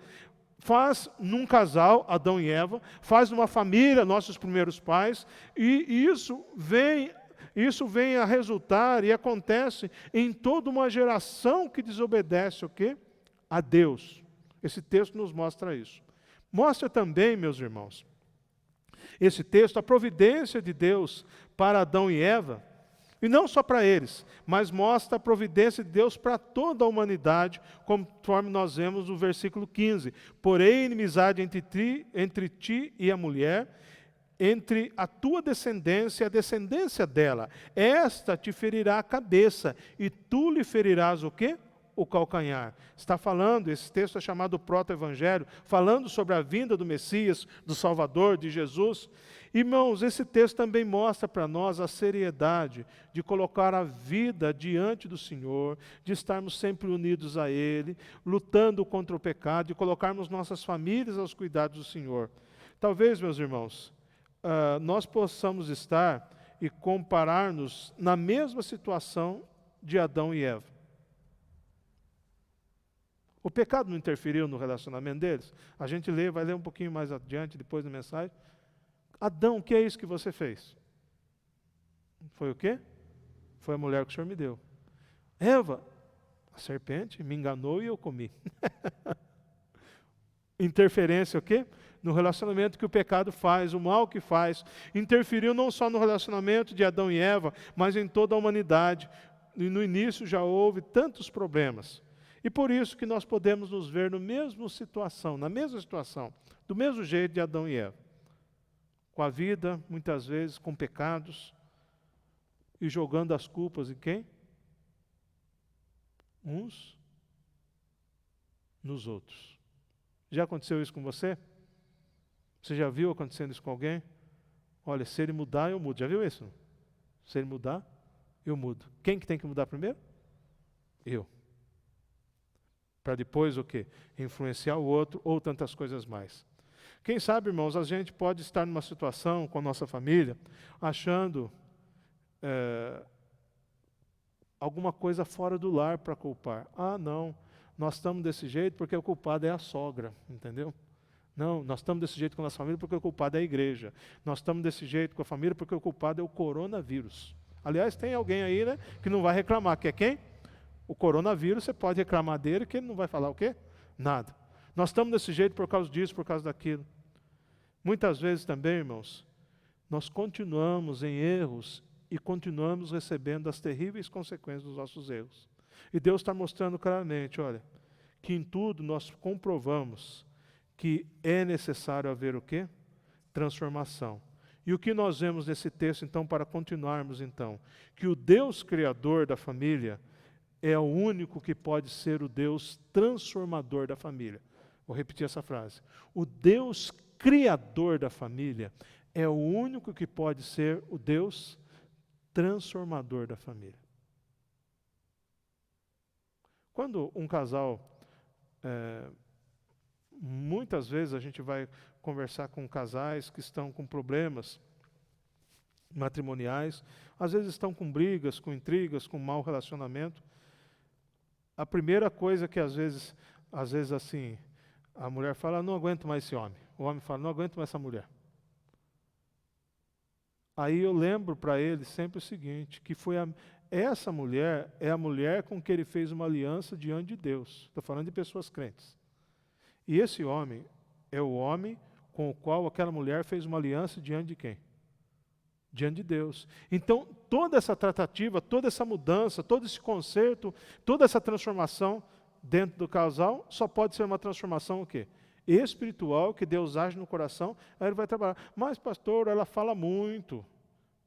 faz num casal, Adão e Eva, faz numa família, nossos primeiros pais, e isso vem a resultar e acontece em toda uma geração que desobedece o quê? A Deus. Esse texto nos mostra isso. Mostra também, meus irmãos, esse texto, a providência de Deus para Adão e Eva, e não só para eles, mas mostra a providência de Deus para toda a humanidade, conforme nós vemos no versículo 15. Porém, inimizade entre ti e a mulher, entre a tua descendência e a descendência dela. Esta te ferirá a cabeça, e tu lhe ferirás o quê? O calcanhar. Está falando, esse texto é chamado proto-evangelho, falando sobre a vinda do Messias, do Salvador, de Jesus. Irmãos, esse texto também mostra para nós a seriedade de colocar a vida diante do Senhor, de estarmos sempre unidos a Ele, lutando contra o pecado, de colocarmos nossas famílias aos cuidados do Senhor. Talvez, meus irmãos, nós possamos estar e comparar-nos na mesma situação de Adão e Eva. O pecado não interferiu no relacionamento deles? A gente vai ler um pouquinho mais adiante, depois da mensagem. Adão, o que é isso que você fez? Foi o quê? Foi a mulher que o Senhor me deu. Eva, a serpente me enganou e eu comi. Interferência o quê? No relacionamento que o pecado faz, o mal que faz. Interferiu não só no relacionamento de Adão e Eva, mas em toda a humanidade. E no início já houve tantos problemas. E por isso que nós podemos nos ver na mesma situação, do mesmo jeito de Adão e Eva. Com a vida, muitas vezes, com pecados, e jogando as culpas em quem? Uns nos outros. Já aconteceu isso com você? Você já viu acontecendo isso com alguém? Olha, se ele mudar, eu mudo. Já viu isso? Se ele mudar, eu mudo. Quem que tem que mudar primeiro? Eu. Para depois o quê? Influenciar o outro ou tantas coisas mais. Quem sabe, irmãos, a gente pode estar numa situação com a nossa família, achando alguma coisa fora do lar para culpar. Ah, não, nós estamos desse jeito porque o culpado é a sogra, entendeu? Não, nós estamos desse jeito com a nossa família porque o culpado é a igreja. Nós estamos desse jeito com a família porque o culpado é o coronavírus. Aliás, tem alguém aí, né, que não vai reclamar, que é quem? O coronavírus, você pode reclamar dele, que ele não vai falar o quê? Nada. Nós estamos desse jeito por causa disso, por causa daquilo. Muitas vezes também, irmãos, nós continuamos em erros e continuamos recebendo as terríveis consequências dos nossos erros. E Deus está mostrando claramente, olha, que em tudo nós comprovamos que é necessário haver o quê? Transformação. E o que nós vemos nesse texto, então, para continuarmos, então? Que o Deus Criador da família é o único que pode ser o Deus transformador da família. Vou repetir essa frase. O Deus Criador da família é o único que pode ser o Deus transformador da família. Quando um casal, muitas vezes a gente vai conversar com casais que estão com problemas matrimoniais, às vezes estão com brigas, com intrigas, com mau relacionamento. A primeira coisa que às vezes assim, a mulher fala, não aguento mais esse homem. O homem fala, não aguento mais essa mulher. Aí eu lembro para ele sempre o seguinte, que essa mulher é a mulher com que ele fez uma aliança diante de Deus. Estou falando de pessoas crentes. E esse homem é o homem com o qual aquela mulher fez uma aliança diante de quem? Diante de Deus. Então, toda essa tratativa, toda essa mudança, todo esse conserto, toda essa transformação dentro do casal, só pode ser uma transformação o quê? Espiritual, que Deus age no coração, aí ele vai trabalhar. Mas, pastor, ela fala muito.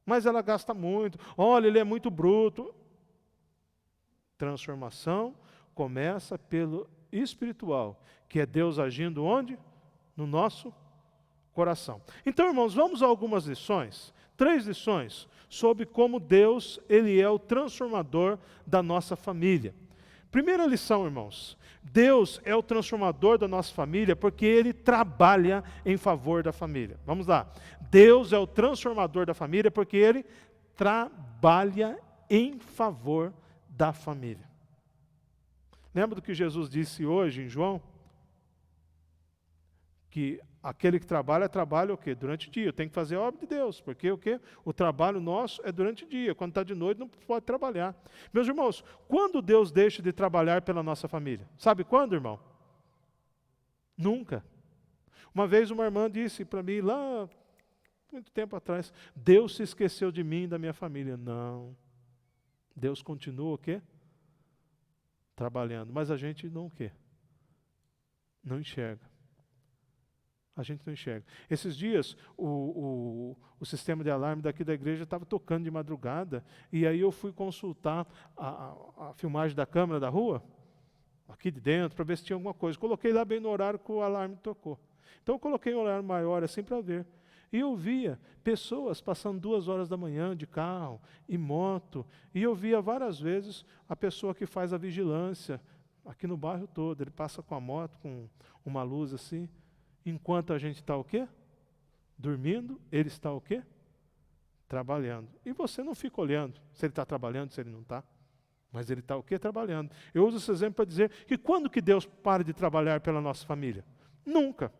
Mas ela gasta muito. Olha, ele é muito bruto. Transformação começa pelo espiritual, que é Deus agindo onde? No nosso coração. Então, irmãos, vamos a algumas lições. 3 lições sobre como Deus, Ele é o transformador da nossa família. Primeira lição, irmãos. Deus é o transformador da nossa família porque Ele trabalha em favor da família. Vamos lá. Deus é o transformador da família porque Ele trabalha em favor da família. Lembra do que Jesus disse hoje em João? Que aquele que trabalha o quê? Durante o dia. Tem que fazer a obra de Deus, porque o quê? O trabalho nosso é durante o dia. Quando está de noite não pode trabalhar. Meus irmãos, quando Deus deixa de trabalhar pela nossa família? Sabe quando, irmão? Nunca. Uma vez uma irmã disse para mim, lá, muito tempo atrás, Deus se esqueceu de mim e da minha família. Não. Deus continua o quê? Trabalhando. Mas a gente não o quê? Não enxerga. A gente não enxerga. Esses dias, o sistema de alarme daqui da igreja estava tocando de madrugada, e aí eu fui consultar a filmagem da câmera da rua, aqui de dentro, para ver se tinha alguma coisa. Coloquei lá bem no horário que o alarme tocou. Então eu coloquei um horário maior assim para ver. E eu via pessoas passando 2 horas da manhã de carro, em moto, e eu via várias vezes a pessoa que faz a vigilância, aqui no bairro todo. Ele passa com a moto, com uma luz assim. Enquanto a gente está o quê? Dormindo, ele está o quê? Trabalhando. E você não fica olhando se ele está trabalhando, se ele não está. Mas ele está o quê? Trabalhando. Eu uso esse exemplo para dizer que quando que Deus para de trabalhar pela nossa família? Nunca.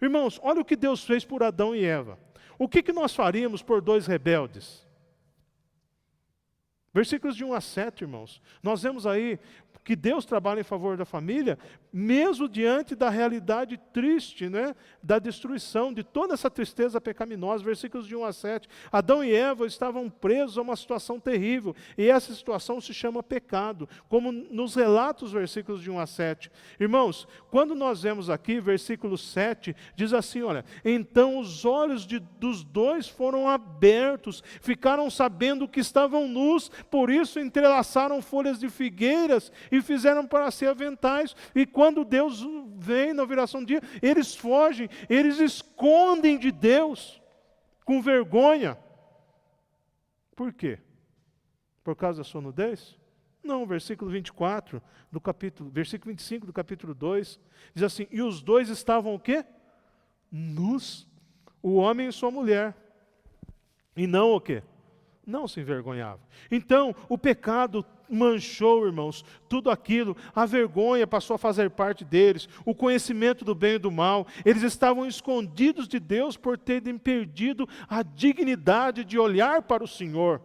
Irmãos, olha o que Deus fez por Adão e Eva. O que nós faríamos por 2 rebeldes? Versículos de 1 a 7, irmãos. Nós vemos aí que Deus trabalha em favor da família, mesmo diante da realidade triste, né? Da destruição, de toda essa tristeza pecaminosa. Versículos de 1 a 7. Adão e Eva estavam presos a uma situação terrível, e essa situação se chama pecado, como nos relata os versículos de 1 a 7. Irmãos, quando nós vemos aqui, versículo 7, diz assim, olha, então os olhos dos 2 foram abertos, ficaram sabendo que estavam nus, por isso entrelaçaram folhas de figueiras e fizeram para si aventais. E quando Deus vem na viração do dia, eles fogem, eles escondem de Deus com vergonha. Por quê? Por causa da sua nudez? Não, versículo 24 do capítulo, versículo 25 do capítulo 2, diz assim, e os 2 estavam o quê? Nus, o homem e sua mulher, e não o quê? Não se envergonhavam. Então, o pecado manchou, irmãos, tudo aquilo, a vergonha passou a fazer parte deles, o conhecimento do bem e do mal, eles estavam escondidos de Deus por terem perdido a dignidade de olhar para o Senhor.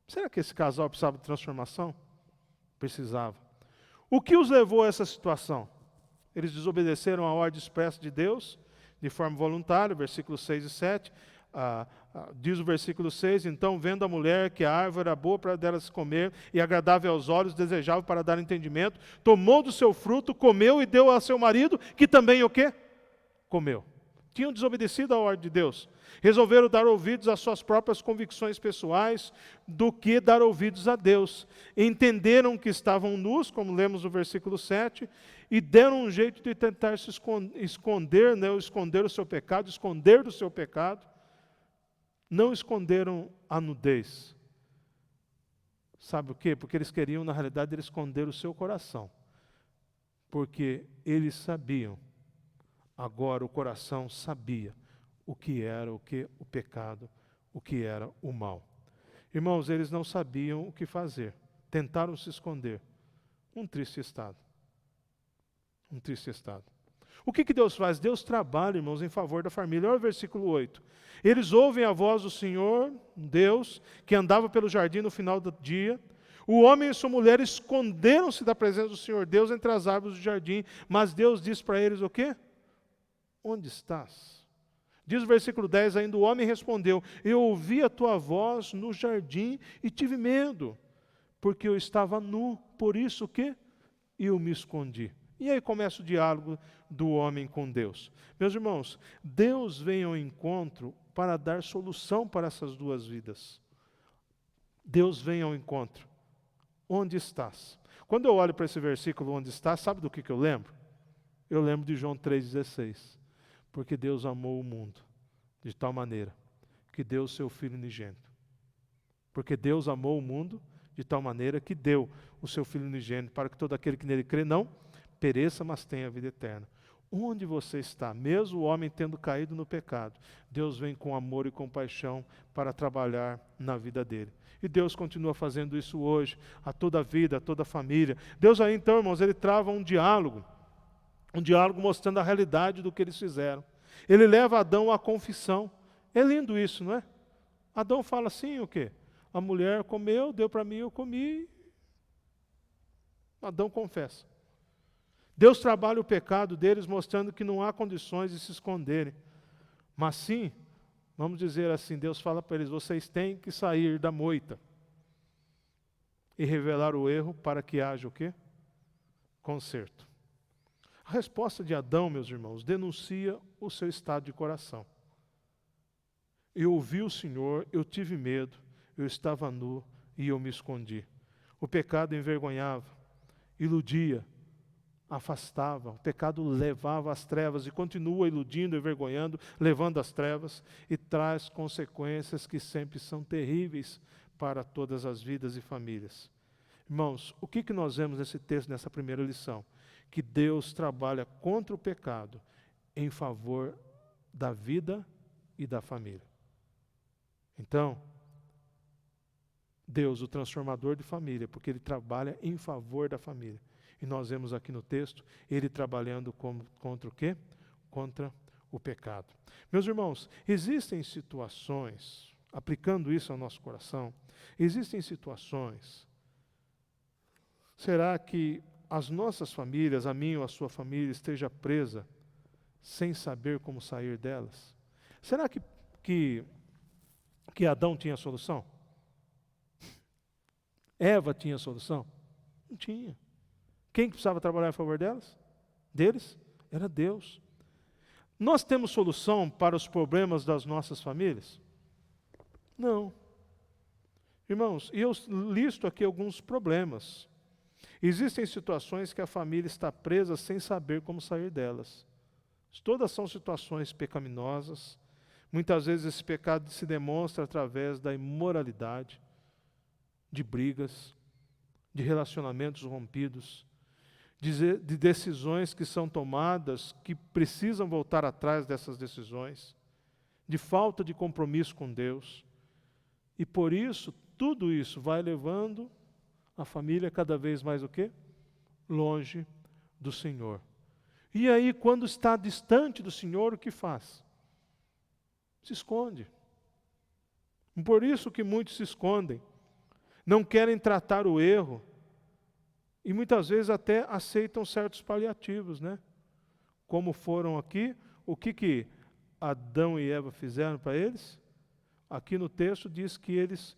Será que esse casal precisava de transformação? Precisava. O que os levou a essa situação? Eles desobedeceram a ordem expressa de Deus, de forma voluntária, versículos 6 e 7, diz o versículo 6, então vendo a mulher que a árvore era boa para dela se comer e agradável aos olhos, desejável para dar entendimento, tomou do seu fruto, comeu e deu a seu marido, que também o quê? Comeu. Tinham desobedecido a ordem de Deus. Resolveram dar ouvidos às suas próprias convicções pessoais do que dar ouvidos a Deus. Entenderam que estavam nus, como lemos no versículo 7, e deram um jeito de tentar se esconder, né, esconder o seu pecado, esconder do seu pecado. Não esconderam a nudez. Sabe o quê? Porque eles queriam, na realidade, esconder o seu coração. Porque eles sabiam, agora o coração sabia o que era o pecado, o que era o mal. Irmãos, eles não sabiam o que fazer. Tentaram se esconder. Um triste estado. Um triste estado. O que Deus faz? Deus trabalha, irmãos, em favor da família. Olha o versículo 8. Eles ouvem a voz do Senhor, Deus, que andava pelo jardim no final do dia. O homem e sua mulher esconderam-se da presença do Senhor Deus entre as árvores do jardim. Mas Deus disse para eles o quê? Onde estás? Diz o versículo 10 ainda, o homem respondeu, eu ouvi a tua voz no jardim e tive medo, porque eu estava nu, por isso que eu me escondi. E aí começa o diálogo do homem com Deus. Meus irmãos, Deus vem ao encontro para dar solução para essas duas vidas. Deus vem ao encontro. Onde estás? Quando eu olho para esse versículo, onde estás, sabe do que eu lembro? Eu lembro de João 3,16. Porque Deus amou o mundo de tal maneira que deu o seu Filho unigênito. Porque Deus amou o mundo de tal maneira que deu o seu Filho unigênito para que todo aquele que nele crê não pereça, mas tenha a vida eterna. Onde você está? Mesmo o homem tendo caído no pecado, Deus vem com amor e compaixão para trabalhar na vida dele. E Deus continua fazendo isso hoje, a toda a vida, a toda a família. Deus aí então, irmãos, ele trava um diálogo mostrando a realidade do que eles fizeram. Ele leva Adão à confissão. É lindo isso, não é? Adão fala assim, o quê? A mulher comeu, deu para mim, eu comi. Adão confessa. Deus trabalha o pecado deles, mostrando que não há condições de se esconderem. Mas sim, vamos dizer assim, Deus fala para eles, vocês têm que sair da moita e revelar o erro para que haja o quê? Conserto. A resposta de Adão, meus irmãos, denuncia o seu estado de coração. Eu ouvi o Senhor, eu tive medo, eu estava nu e eu me escondi. O pecado envergonhava, iludia, afastava. O pecado levava às trevas e continua iludindo, envergonhando, levando às trevas e traz consequências que sempre são terríveis para todas as vidas e famílias. Irmãos, o que nós vemos nesse texto, nessa primeira lição? Que Deus trabalha contra o pecado em favor da vida e da família. Então, Deus, o transformador de família, porque Ele trabalha em favor da família. E nós vemos aqui no texto, Ele trabalhando contra o quê? Contra o pecado. Meus irmãos, existem situações, aplicando isso ao nosso coração, existem situações, será que as nossas famílias, a minha ou a sua família, esteja presa sem saber como sair delas? Será que Adão tinha solução? Eva tinha solução? Não tinha. Quem precisava trabalhar a favor deles? Era Deus. Nós temos solução para os problemas das nossas famílias? Não. Irmãos, e eu listo aqui alguns problemas. Existem situações que a família está presa sem saber como sair delas. Todas são situações pecaminosas. Muitas vezes esse pecado se demonstra através da imoralidade, de brigas, de relacionamentos rompidos, de decisões que são tomadas, que precisam voltar atrás dessas decisões, de falta de compromisso com Deus. E por isso, tudo isso vai levando a família cada vez mais o quê? Longe do Senhor. E aí, quando está distante do Senhor, o que faz? Se esconde. Por isso que muitos se escondem. Não querem tratar o erro. E muitas vezes até aceitam certos paliativos, né? Como foram aqui, o que Adão e Eva fizeram para eles? Aqui no texto diz que eles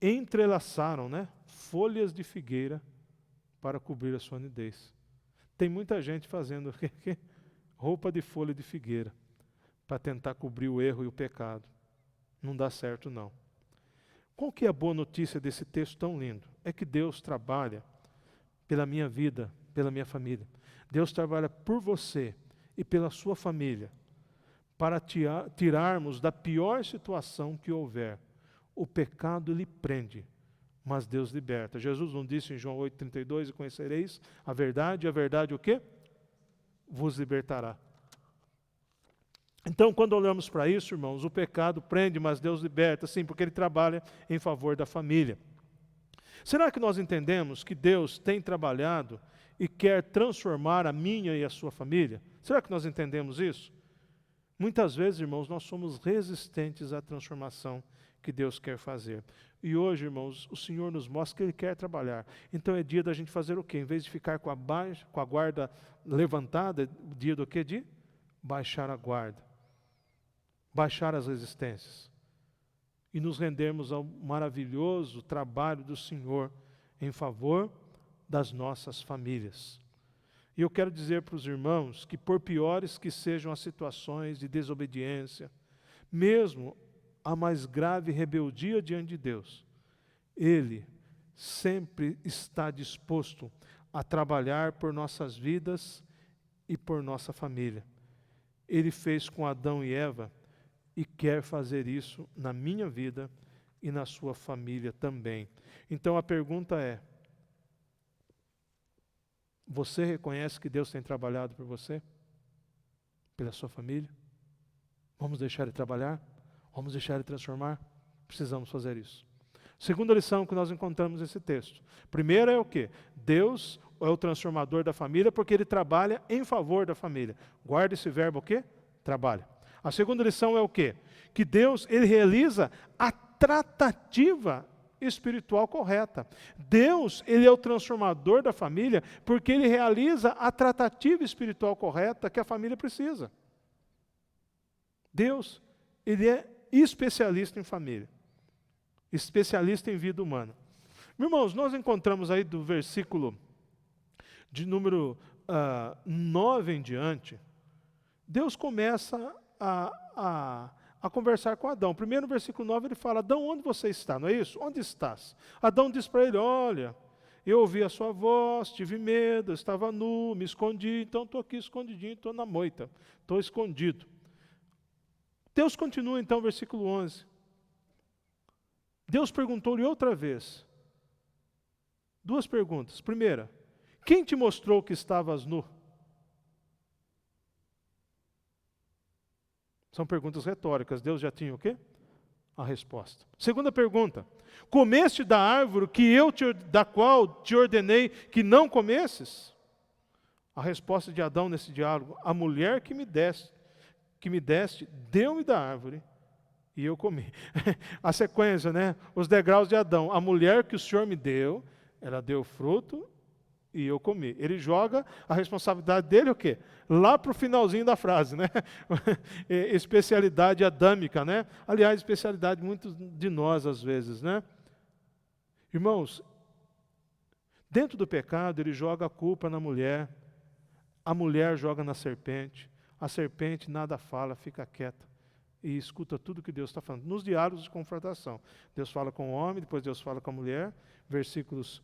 entrelaçaram, né, folhas de figueira para cobrir a sua nudez. Tem muita gente fazendo roupa de folha de figueira para tentar cobrir o erro e o pecado. Não dá certo, não. Qual que é a boa notícia desse texto tão lindo? É que Deus trabalha pela minha vida, pela minha família. Deus trabalha por você e pela sua família para tirarmos da pior situação que houver. O pecado, ele prende, mas Deus liberta. Jesus não disse em João 8,32, e conhecereis a verdade, e a verdade o quê? Vos libertará. Então, quando olhamos para isso, irmãos, o pecado prende, mas Deus liberta, sim, porque Ele trabalha em favor da família. Será que nós entendemos que Deus tem trabalhado e quer transformar a minha e a sua família? Será que nós entendemos isso? Muitas vezes, irmãos, nós somos resistentes à transformação que Deus quer fazer. E hoje, irmãos, o Senhor nos mostra que Ele quer trabalhar. Então é dia da gente fazer o quê? Em vez de ficar com a guarda levantada, dia do quê? De baixar a guarda. Baixar as resistências. E nos rendermos ao maravilhoso trabalho do Senhor em favor das nossas famílias. E eu quero dizer para os irmãos que, por piores que sejam as situações de desobediência, mesmo a mais grave rebeldia diante de Deus, Ele sempre está disposto a trabalhar por nossas vidas e por nossa família. Ele fez com Adão e Eva e quer fazer isso na minha vida e na sua família também. Então a pergunta é: você reconhece que Deus tem trabalhado por você? Pela sua família? Vamos deixar Ele trabalhar? Vamos deixar Ele transformar? Precisamos fazer isso. Segunda lição que nós encontramos nesse texto. Primeira é o quê? Deus é o transformador da família porque Ele trabalha em favor da família. Guarda esse verbo o quê? Trabalha. A segunda lição é o quê? Que Deus, Ele realiza a tratativa espiritual correta. Deus, Ele é o transformador da família porque Ele realiza a tratativa espiritual correta que a família precisa. Deus, Ele é especialista em família. Especialista em vida humana. Irmãos, nós encontramos aí do versículo de número 9 em diante, Deus começa a conversar com Adão. Primeiro no versículo 9 ele fala: Adão, onde você está? Não é isso? Onde estás? Adão diz para ele: olha, eu ouvi a sua voz, tive medo, estava nu, me escondi, então estou aqui escondidinho, estou na moita, estou escondido. Deus continua então, versículo 11. Deus perguntou-lhe outra vez. Duas perguntas. Primeira: quem te mostrou que estavas nu? São perguntas retóricas. Deus já tinha o quê? A resposta. Segunda pergunta: comeste da árvore da qual te ordenei que não comesses? A resposta de Adão nesse diálogo: a mulher que me deste, deu-me da árvore e eu comi. A sequência, né? Os degraus de Adão. A mulher que o Senhor me deu, ela deu fruto e eu comi. Ele joga a responsabilidade dele o quê? Lá para o finalzinho da frase, né? Especialidade adâmica, né? Aliás, especialidade muito de nós às vezes, né? Irmãos, dentro do pecado ele joga a culpa na mulher, a mulher joga na serpente, a serpente nada fala, fica quieta e escuta tudo que Deus está falando. Nos diálogos de confrontação, Deus fala com o homem, depois Deus fala com a mulher, versículos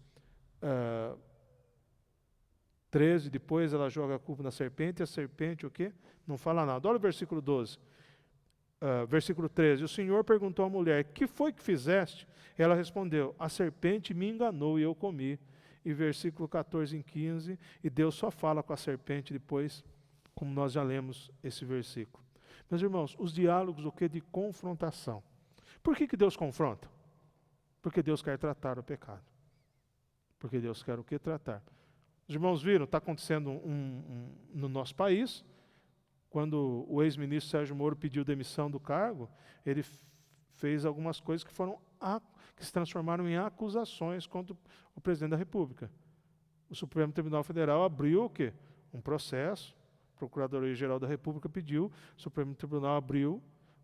13, depois ela joga a culpa na serpente, e a serpente o quê? Não fala nada. Olha o versículo 12. Versículo 13. O Senhor perguntou à mulher: que foi que fizeste? Ela respondeu: a serpente me enganou e eu comi. E versículo 14 e 15, e Deus só fala com a serpente depois, como nós já lemos esse versículo. Meus irmãos, os diálogos o quê? De confrontação. Por que Deus confronta? Porque Deus quer tratar o pecado. Porque Deus quer o quê? Tratar. Os irmãos viram, está acontecendo no nosso país, quando o ex-ministro Sérgio Moro pediu demissão do cargo, ele fez algumas coisas que se transformaram em acusações contra o presidente da República. O Supremo Tribunal Federal abriu o quê? Um processo, a Procuradoria-Geral da República pediu, o Supremo Tribunal abriu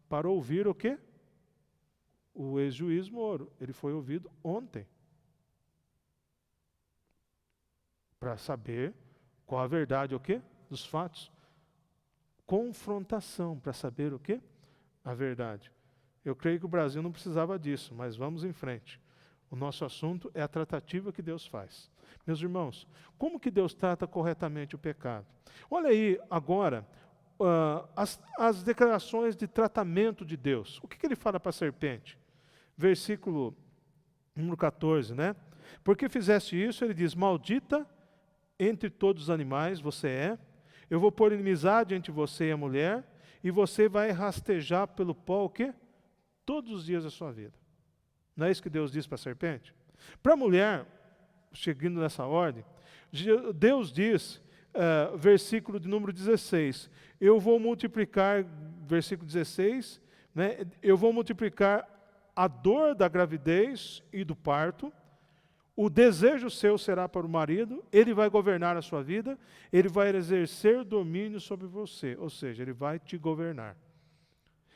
para ouvir o quê? O ex-juiz Moro. Ele foi ouvido ontem. Para saber qual a verdade, o quê? Dos fatos. Confrontação, para saber o quê? A verdade. Eu creio que o Brasil não precisava disso, mas vamos em frente. O nosso assunto é a tratativa que Deus faz. Meus irmãos, como que Deus trata corretamente o pecado? Olha aí agora as declarações de tratamento de Deus. O que ele fala para a serpente? Versículo número 14, né? Porque fizeste isso, ele diz, maldita entre todos os animais você é, eu vou pôr inimizade entre você e a mulher, e você vai rastejar pelo pó o quê? Todos os dias da sua vida. Não é isso que Deus diz para a serpente? Para a mulher, seguindo nessa ordem, Deus diz, versículo de número 16, eu vou multiplicar, versículo 16, né, eu vou multiplicar a dor da gravidez e do parto, o desejo seu será para o marido, ele vai governar a sua vida, ele vai exercer domínio sobre você, ou seja, ele vai te governar.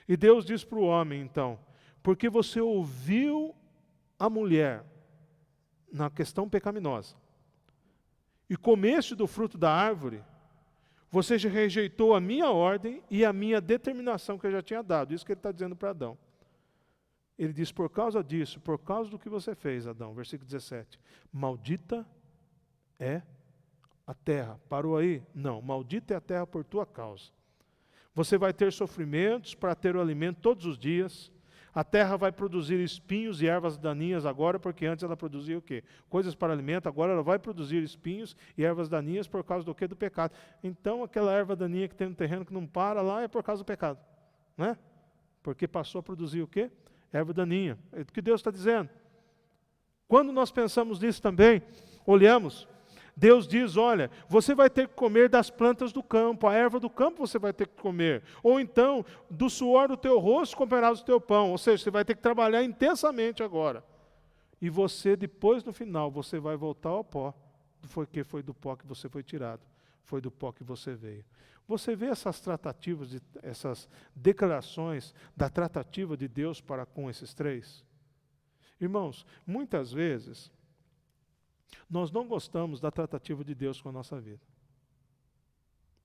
E Deus diz para o homem, então, porque você ouviu a mulher na questão pecaminosa, e comeste do fruto da árvore, você já rejeitou a minha ordem e a minha determinação que eu já tinha dado. Isso que ele está dizendo para Adão. Ele diz, por causa disso, por causa do que você fez, Adão, versículo 17, maldita é a terra. Parou aí? Não, maldita é a terra por tua causa. Você vai ter sofrimentos para ter o alimento todos os dias. A terra vai produzir espinhos e ervas daninhas agora, porque antes ela produzia o quê? Coisas para alimento, agora ela vai produzir espinhos e ervas daninhas por causa do quê? Do pecado. Então aquela erva daninha que tem no terreno que não para lá é por causa do pecado. Né? Porque passou a produzir o quê? Erva daninha. É o que Deus está dizendo. Quando nós pensamos nisso também, olhamos, Deus diz, olha, você vai ter que comer das plantas do campo, a erva do campo você vai ter que comer. Ou então, do suor do teu rosto comerás o teu pão. Ou seja, você vai ter que trabalhar intensamente agora. E você, depois, no final, você vai voltar ao pó. Porque foi do pó que você foi tirado. Foi do pó que você veio. Você vê essas tratativas, essas declarações da tratativa de Deus para com esses três? Irmãos, muitas vezes, nós não gostamos da tratativa de Deus com a nossa vida.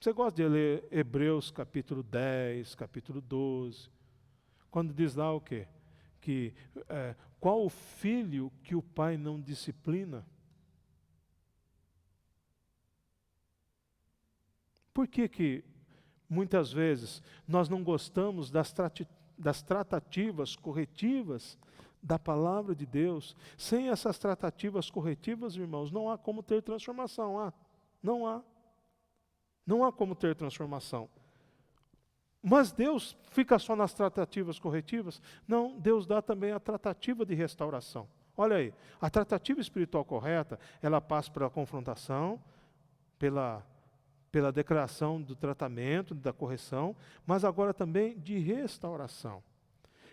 Você gosta de ler Hebreus capítulo 10, capítulo 12, quando diz lá o quê? Que qual o filho que o pai não disciplina? Por que muitas vezes nós não gostamos das tratativas corretivas da palavra de Deus? Sem essas tratativas corretivas, irmãos, não há como ter transformação. Não há. Não há como ter transformação. Mas Deus fica só nas tratativas corretivas? Não, Deus dá também a tratativa de restauração. Olha aí, a tratativa espiritual correta, ela passa pela confrontação, pela declaração do tratamento, da correção, mas agora também de restauração.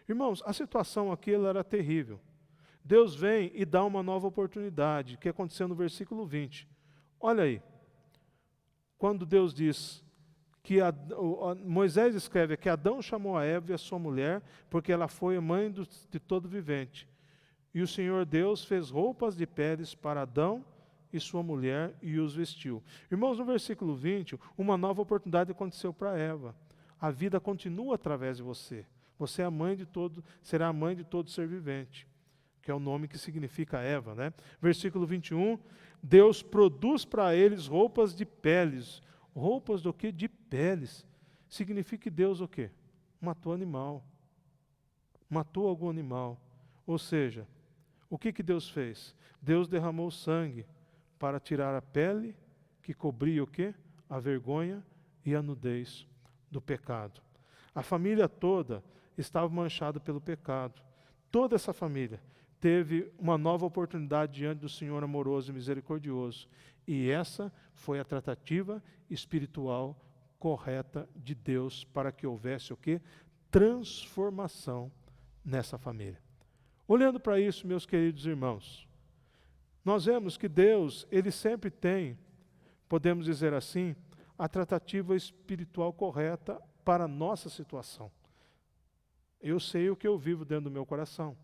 Irmãos, a situação aqui ela era terrível. Deus vem e dá uma nova oportunidade, que aconteceu no versículo 20. Olha aí, quando Deus diz que Moisés escreve que Adão chamou a Eva e a sua mulher, porque ela foi a mãe de todo vivente. E o Senhor Deus fez roupas de peles para Adão e sua mulher e os vestiu. Irmãos, no versículo 20, uma nova oportunidade aconteceu para Eva. A vida continua através de você. Você é a mãe de todo, será a mãe de todo ser vivente, que é o nome que significa Eva, né? Versículo 21, Deus produz para eles roupas de peles. Roupas do quê? De peles. Significa que Deus o quê? Matou animal. Matou algum animal. Ou seja, o que Deus fez? Deus derramou sangue para tirar a pele que cobria o quê? A vergonha e a nudez do pecado. A família toda estava manchada pelo pecado. Toda essa família teve uma nova oportunidade diante do Senhor amoroso e misericordioso. E essa foi a tratativa espiritual correta de Deus para que houvesse o quê? Transformação nessa família. Olhando para isso, meus queridos irmãos, nós vemos que Deus, Ele sempre tem, podemos dizer assim, a tratativa espiritual correta para a nossa situação. Eu sei o que eu vivo dentro do meu coração.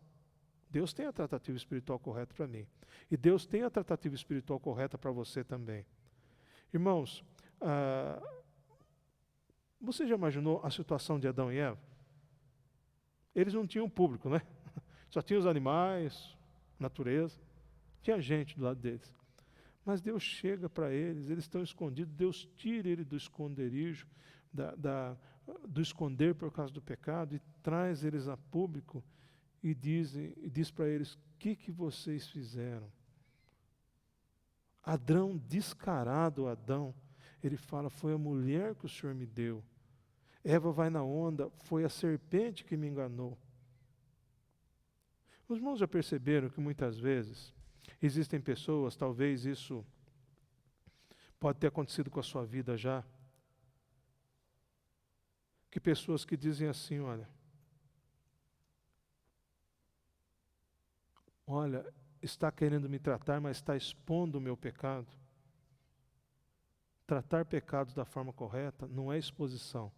Deus tem a tratativa espiritual correta para mim. E Deus tem a tratativa espiritual correta para você também. Irmãos, você já imaginou a situação de Adão e Eva? Eles não tinham público, né? Só tinham os animais, natureza. Tinha gente do lado deles. Mas Deus chega para eles estão escondidos, Deus tira ele do esconderijo, do esconder por causa do pecado, e traz eles a público, e diz para eles: o que vocês fizeram? Adão, descarado Adão, ele fala: foi a mulher que o Senhor me deu. Eva vai na onda: foi a serpente que me enganou. Os irmãos já perceberam que muitas vezes existem pessoas, talvez isso pode ter acontecido com a sua vida já, que pessoas que dizem assim: olha, está querendo me tratar, mas está expondo o meu pecado. Tratar pecados da forma correta não é exposição,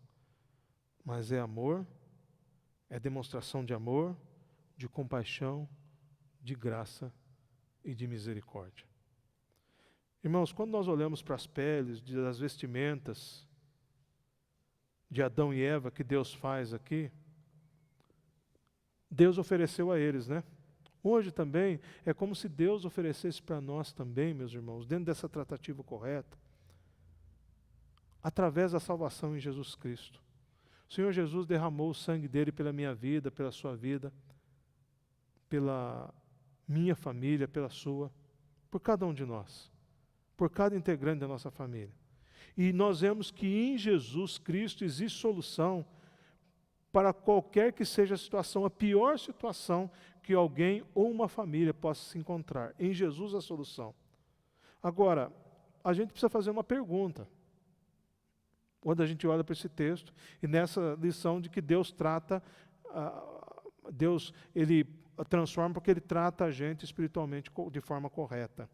mas é amor, é demonstração de amor, de compaixão, de graça e de misericórdia. Irmãos, quando nós olhamos para as peles, das vestimentas de Adão e Eva que Deus faz aqui, Deus ofereceu a eles, né? Hoje também é como se Deus oferecesse para nós também, meus irmãos, dentro dessa tratativa correta, através da salvação em Jesus Cristo. O Senhor Jesus derramou o sangue dele pela minha vida, pela sua vida, pela minha família, pela sua, por cada um de nós, por cada integrante da nossa família. E nós vemos que em Jesus Cristo existe solução para qualquer que seja a situação, a pior situação que alguém ou uma família possa se encontrar. Em Jesus a solução. Agora, a gente precisa fazer uma pergunta, quando a gente olha para esse texto, e nessa lição de que Deus trata, Deus, Ele transforma porque Ele trata a gente espiritualmente de forma correta.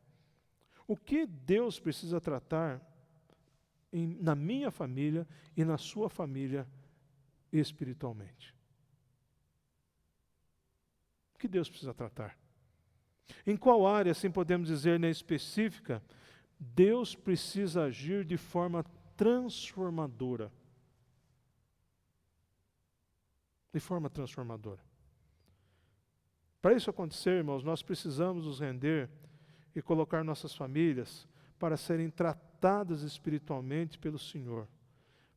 O que Deus precisa tratar na minha família e na sua família espiritualmente? O que Deus precisa tratar? Em qual área, assim podemos dizer, na específica, Deus precisa agir de forma transformadora? De forma transformadora. Para isso acontecer, irmãos, nós precisamos nos render e colocar nossas famílias para serem tratadas espiritualmente pelo Senhor.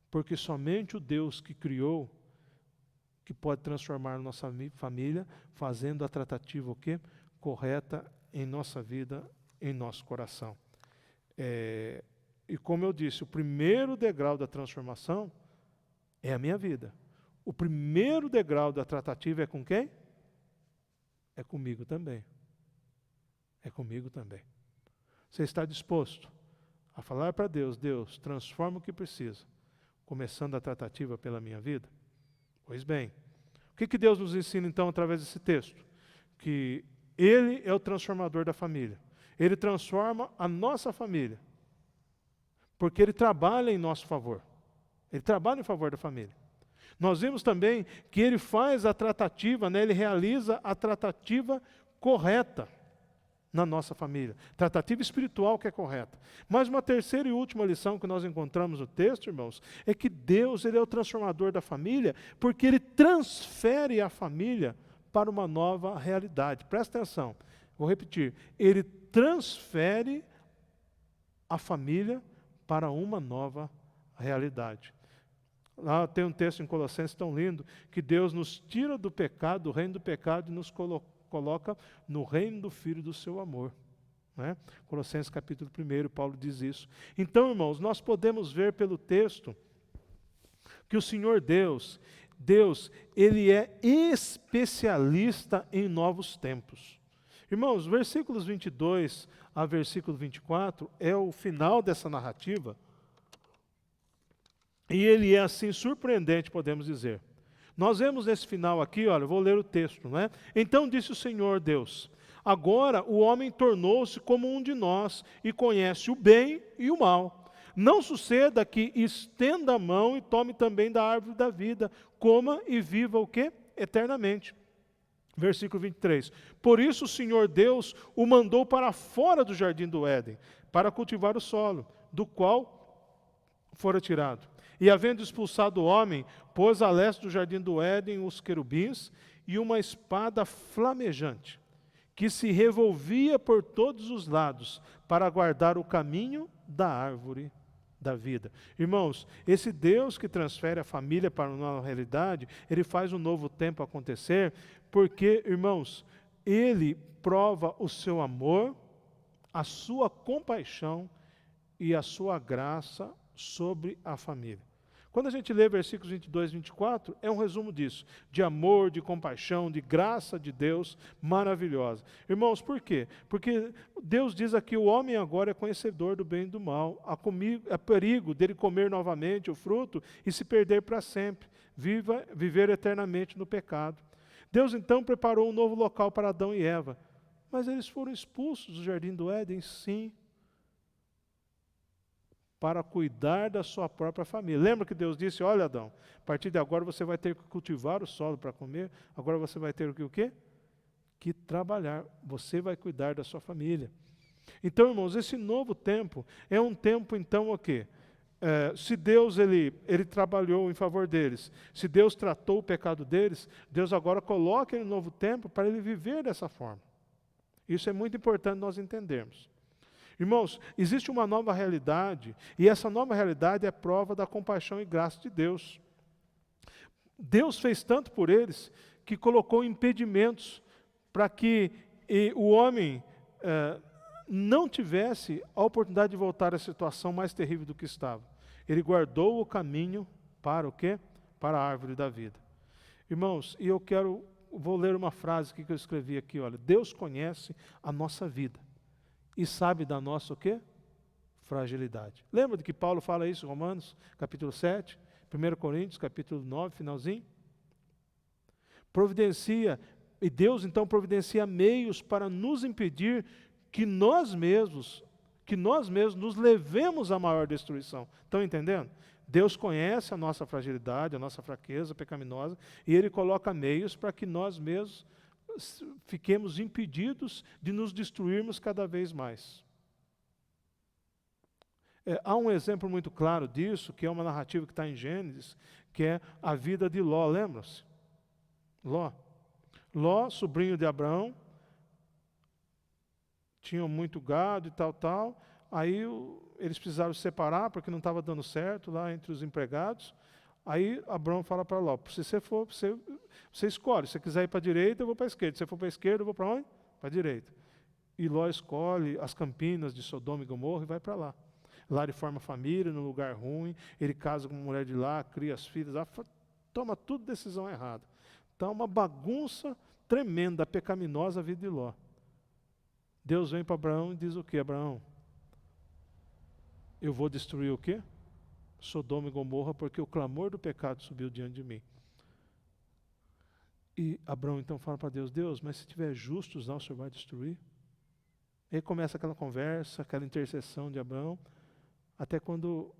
Porque somente o Deus que criou, que pode transformar a nossa família, fazendo a tratativa o quê? Correta em nossa vida, em nosso coração. E como eu disse, o primeiro degrau da transformação é a minha vida. O primeiro degrau da tratativa é com quem? É comigo também. É comigo também. Você está disposto a falar para Deus: Deus, transforma o que precisa, começando a tratativa pela minha vida? Pois bem, o que Deus nos ensina então através desse texto? Que Ele é o transformador da família. Ele transforma a nossa família, porque Ele trabalha em nosso favor. Ele trabalha em favor da família. Nós vimos também que Ele faz a tratativa, né? Ele realiza a tratativa correta na nossa família. Tratativa espiritual que é correta. Mas uma terceira e última lição que nós encontramos no texto, irmãos, é que Deus, Ele é o transformador da família, porque Ele transfere a família para uma nova realidade. Presta atenção, vou repetir. Ele transfere a família para uma nova realidade. Lá tem um texto em Colossenses tão lindo, que Deus nos tira do pecado, do reino do pecado, e nos coloca no reino do Filho do seu amor. Né? Colossenses capítulo 1, Paulo diz isso. Então, irmãos, nós podemos ver pelo texto que o Senhor Deus, Ele é especialista em novos tempos. Irmãos, versículos 22 a versículo 24 é o final dessa narrativa. E ele é assim surpreendente, podemos dizer. Nós vemos nesse final aqui, olha, vou ler o texto, não é? Então disse o Senhor Deus: agora o homem tornou-se como um de nós e conhece o bem e o mal. Não suceda que estenda a mão e tome também da árvore da vida, coma e viva o quê? Eternamente. Versículo 23. Por isso o Senhor Deus o mandou para fora do jardim do Éden, para cultivar o solo, do qual fora tirado. E havendo expulsado o homem, pôs a leste do jardim do Éden os querubins e uma espada flamejante, que se revolvia por todos os lados, para guardar o caminho da árvore da vida. Irmãos, esse Deus que transfere a família para uma nova realidade, Ele faz um novo tempo acontecer, porque, irmãos, Ele prova o seu amor, a sua compaixão e a sua graça sobre a família. Quando a gente lê versículos 22 e 24, é um resumo disso, de amor, de compaixão, de graça de Deus maravilhosa. Irmãos, por quê? Porque Deus diz aqui, o homem agora é conhecedor do bem e do mal, há perigo dele comer novamente o fruto e se perder para sempre, viver eternamente no pecado. Deus então preparou um novo local para Adão e Eva, mas eles foram expulsos do jardim do Éden, sim, para cuidar da sua própria família. Lembra que Deus disse, olha Adão, a partir de agora você vai ter que cultivar o solo para comer, agora você vai ter o quê? Que trabalhar, você vai cuidar da sua família. Então, irmãos, esse novo tempo é um tempo, então, o quê? Se Deus ele trabalhou em favor deles, se Deus tratou o pecado deles, Deus agora coloca ele no novo tempo para ele viver dessa forma. Isso é muito importante nós entendermos. Irmãos, existe uma nova realidade, e essa nova realidade é prova da compaixão e graça de Deus. Deus fez tanto por eles, que colocou impedimentos para que o homem não tivesse a oportunidade de voltar à situação mais terrível do que estava. Ele guardou o caminho para o quê? Para a árvore da vida. Irmãos, e vou ler uma frase que eu escrevi aqui, olha, Deus conhece a nossa vida. E sabe da nossa o quê? Fragilidade. Lembra de que Paulo fala isso em Romanos, capítulo 7, 1 Coríntios, capítulo 9, finalzinho? E Deus então providencia meios para nos impedir que nós mesmos nos levemos à maior destruição. Estão entendendo? Deus conhece a nossa fragilidade, a nossa fraqueza pecaminosa, e Ele coloca meios para que nós mesmos fiquemos impedidos de nos destruirmos cada vez mais. Há um exemplo muito claro disso, que é uma narrativa que está em Gênesis, que é a vida de Ló, lembram-se? Ló, sobrinho de Abraão, tinham muito gado e tal, aí eles precisaram se separar porque não estava dando certo lá entre os empregados. Aí Abraão fala para Ló, se você for, você escolhe, se você quiser ir para a direita, eu vou para a esquerda, se você for para a esquerda, eu vou para onde? Para a direita. E Ló escolhe as campinas de Sodoma e Gomorra e vai para lá. Lá ele forma família, num lugar ruim, ele casa com uma mulher de lá, cria as filhas lá, toma tudo decisão errada. Então, uma bagunça tremenda, pecaminosa a vida de Ló. Deus vem para Abraão e diz o quê? Abraão, eu vou destruir o quê? Sodoma e Gomorra, porque o clamor do pecado subiu diante de mim. E Abraão então fala para Deus, Deus, mas se tiver justos lá, o Senhor vai destruir? Aí começa aquela conversa, aquela intercessão de Abraão, até quando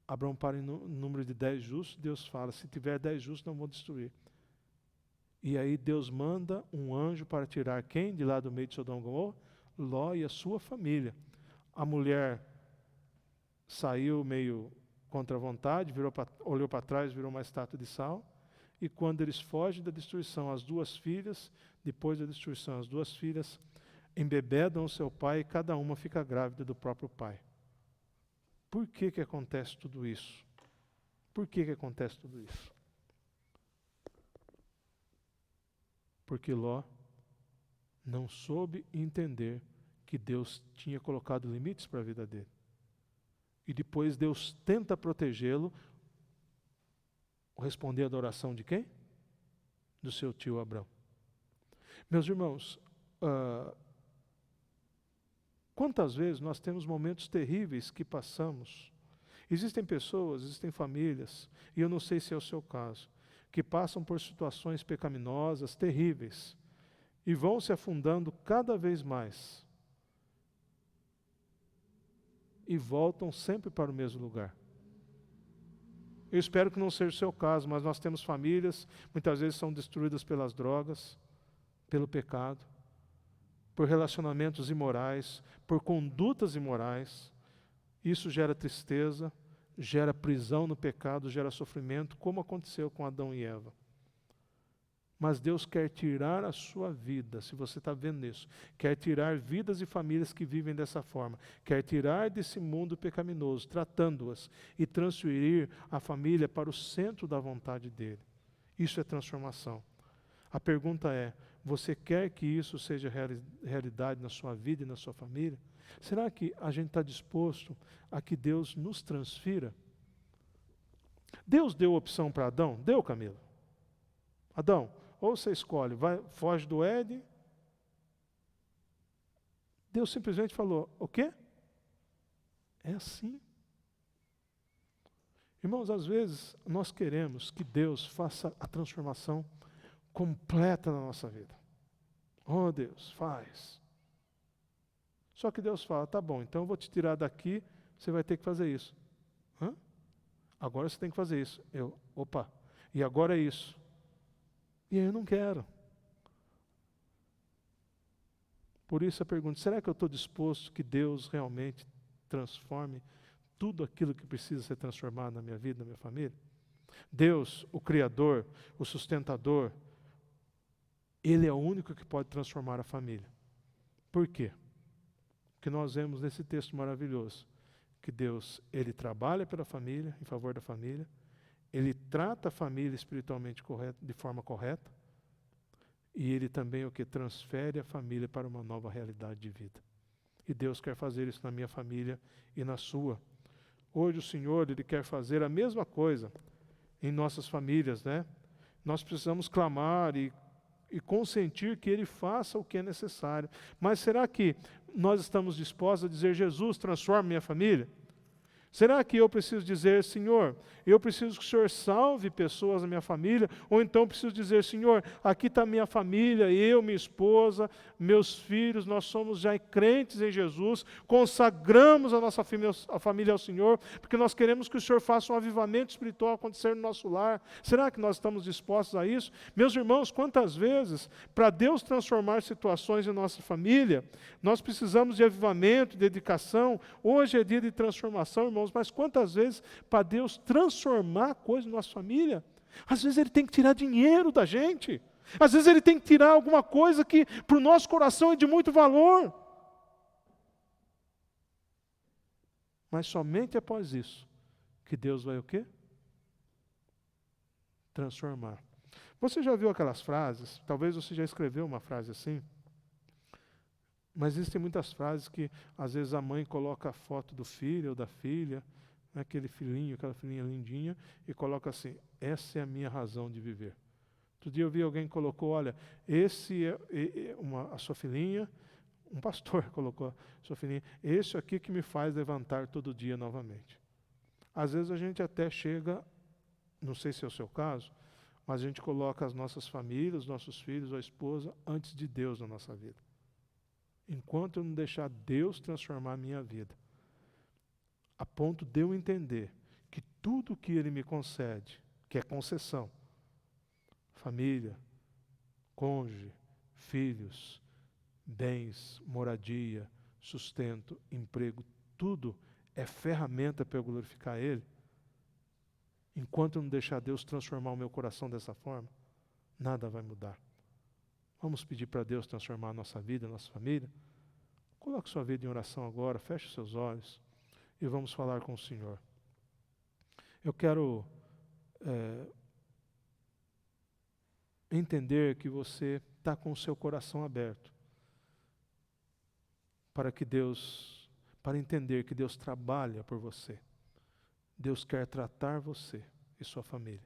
Abraão para no número de 10 justos, Deus fala, se tiver 10 justos, não vou destruir. E aí Deus manda um anjo para tirar quem de lá do meio de Sodoma e Gomorra? Ló e a sua família. A mulher saiu meio contra a vontade, olhou para trás, virou uma estátua de sal, e quando eles fogem da destruição, depois da destruição, as duas filhas embebedam o seu pai e cada uma fica grávida do próprio pai. Por que acontece tudo isso? Por que acontece tudo isso? Porque Ló não soube entender que Deus tinha colocado limites para a vida dele. E depois Deus tenta protegê-lo, respondendo à oração de quem? Do seu tio Abrão. Meus irmãos, quantas vezes nós temos momentos terríveis que passamos? Existem pessoas, existem famílias, e eu não sei se é o seu caso, que passam por situações pecaminosas, terríveis, e vão se afundando cada vez mais. E voltam sempre para o mesmo lugar. Eu espero que não seja o seu caso, mas nós temos famílias, muitas vezes são destruídas pelas drogas, pelo pecado, por relacionamentos imorais, por condutas imorais. Isso gera tristeza, gera prisão no pecado, gera sofrimento, como aconteceu com Adão e Eva. Mas Deus quer tirar a sua vida, se você está vendo isso, quer tirar vidas e famílias que vivem dessa forma, quer tirar desse mundo pecaminoso, tratando-as e transferir a família para o centro da vontade dele. Isso é transformação. A pergunta é, você quer que isso seja realidade na sua vida e na sua família? Será que a gente está disposto a que Deus nos transfira? Deus deu opção para Adão? Deu, Camila? Adão, ou você escolhe, foge do Éden. Deus simplesmente falou, o quê? É assim. Irmãos, às vezes nós queremos que Deus faça a transformação completa na nossa vida. Oh Deus, faz. Só que Deus fala, tá bom, então eu vou te tirar daqui, você vai ter que fazer isso. Hã? Agora você tem que fazer isso. Opa, e agora é isso. E eu não quero. Por isso a pergunta, será que eu estou disposto que Deus realmente transforme tudo aquilo que precisa ser transformado na minha vida, na minha família? Deus, o Criador, o sustentador, Ele é o único que pode transformar a família. Por quê? Porque nós vemos nesse texto maravilhoso que Deus, Ele trabalha pela família, em favor da família, Ele trata a família espiritualmente de forma correta, e Ele também é o que transfere a família para uma nova realidade de vida. E Deus quer fazer isso na minha família e na sua. Hoje o Senhor, Ele quer fazer a mesma coisa em nossas famílias, né? Nós precisamos clamar e consentir que Ele faça o que é necessário. Mas será que nós estamos dispostos a dizer, Jesus, transforma minha família? Será que eu preciso dizer, Senhor, eu preciso que o Senhor salve pessoas na minha família? Ou então preciso dizer, Senhor, aqui está minha família, eu, minha esposa, meus filhos, nós somos já crentes em Jesus, consagramos a nossa família ao Senhor, porque nós queremos que o Senhor faça um avivamento espiritual acontecer no nosso lar. Será que nós estamos dispostos a isso? Meus irmãos, quantas vezes, para Deus transformar situações em nossa família, nós precisamos de avivamento, de dedicação. Hoje é dia de transformação, irmãos, mas quantas vezes para Deus transformar coisas na nossa família, às vezes Ele tem que tirar dinheiro da gente, às vezes Ele tem que tirar alguma coisa que para o nosso coração é de muito valor. Mas somente após isso que Deus vai o quê? Transformar. Você já viu aquelas frases? Talvez você já escreveu uma frase assim. Mas existem muitas frases que, às vezes, a mãe coloca a foto do filho ou da filha, né, aquele filhinho, aquela filhinha lindinha, e coloca assim, essa é a minha razão de viver. Outro dia eu vi alguém que colocou, olha, a sua filhinha, um pastor colocou a sua filhinha, esse aqui que me faz levantar todo dia novamente. Às vezes a gente até chega, não sei se é o seu caso, mas a gente coloca as nossas famílias, nossos filhos, a esposa, antes de Deus na nossa vida. Enquanto eu não deixar Deus transformar a minha vida, a ponto de eu entender que tudo que Ele me concede, que é concessão, família, cônjuge, filhos, bens, moradia, sustento, emprego, tudo é ferramenta para eu glorificar Ele. Enquanto eu não deixar Deus transformar o meu coração dessa forma, nada vai mudar. Vamos pedir para Deus transformar a nossa vida, a nossa família? Coloque sua vida em oração agora, feche os seus olhos e vamos falar com o Senhor. Eu quero entender que você está com o seu coração aberto para entender que Deus trabalha por você. Deus quer tratar você e sua família.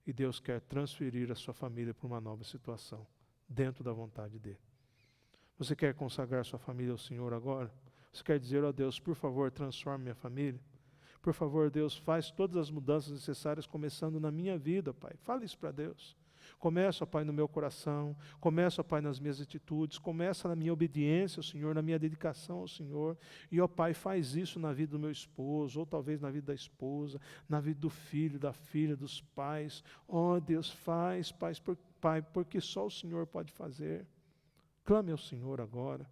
E Deus quer transferir a sua família para uma nova situação, dentro da vontade dEle. Você quer consagrar sua família ao Senhor agora? Você quer dizer, ó Deus, por favor, transforme minha família? Por favor, Deus, faz todas as mudanças necessárias, começando na minha vida, Pai. Fala isso para Deus. Começa, ó Pai, no meu coração. Começa, ó Pai, nas minhas atitudes. Começa na minha obediência ao Senhor, na minha dedicação ao Senhor. E, ó Pai, faz isso na vida do meu esposo, ou talvez na vida da esposa, na vida do filho, da filha, dos pais. Ó Deus, faz, Pai, porque só o Senhor pode fazer. Clame ao Senhor agora.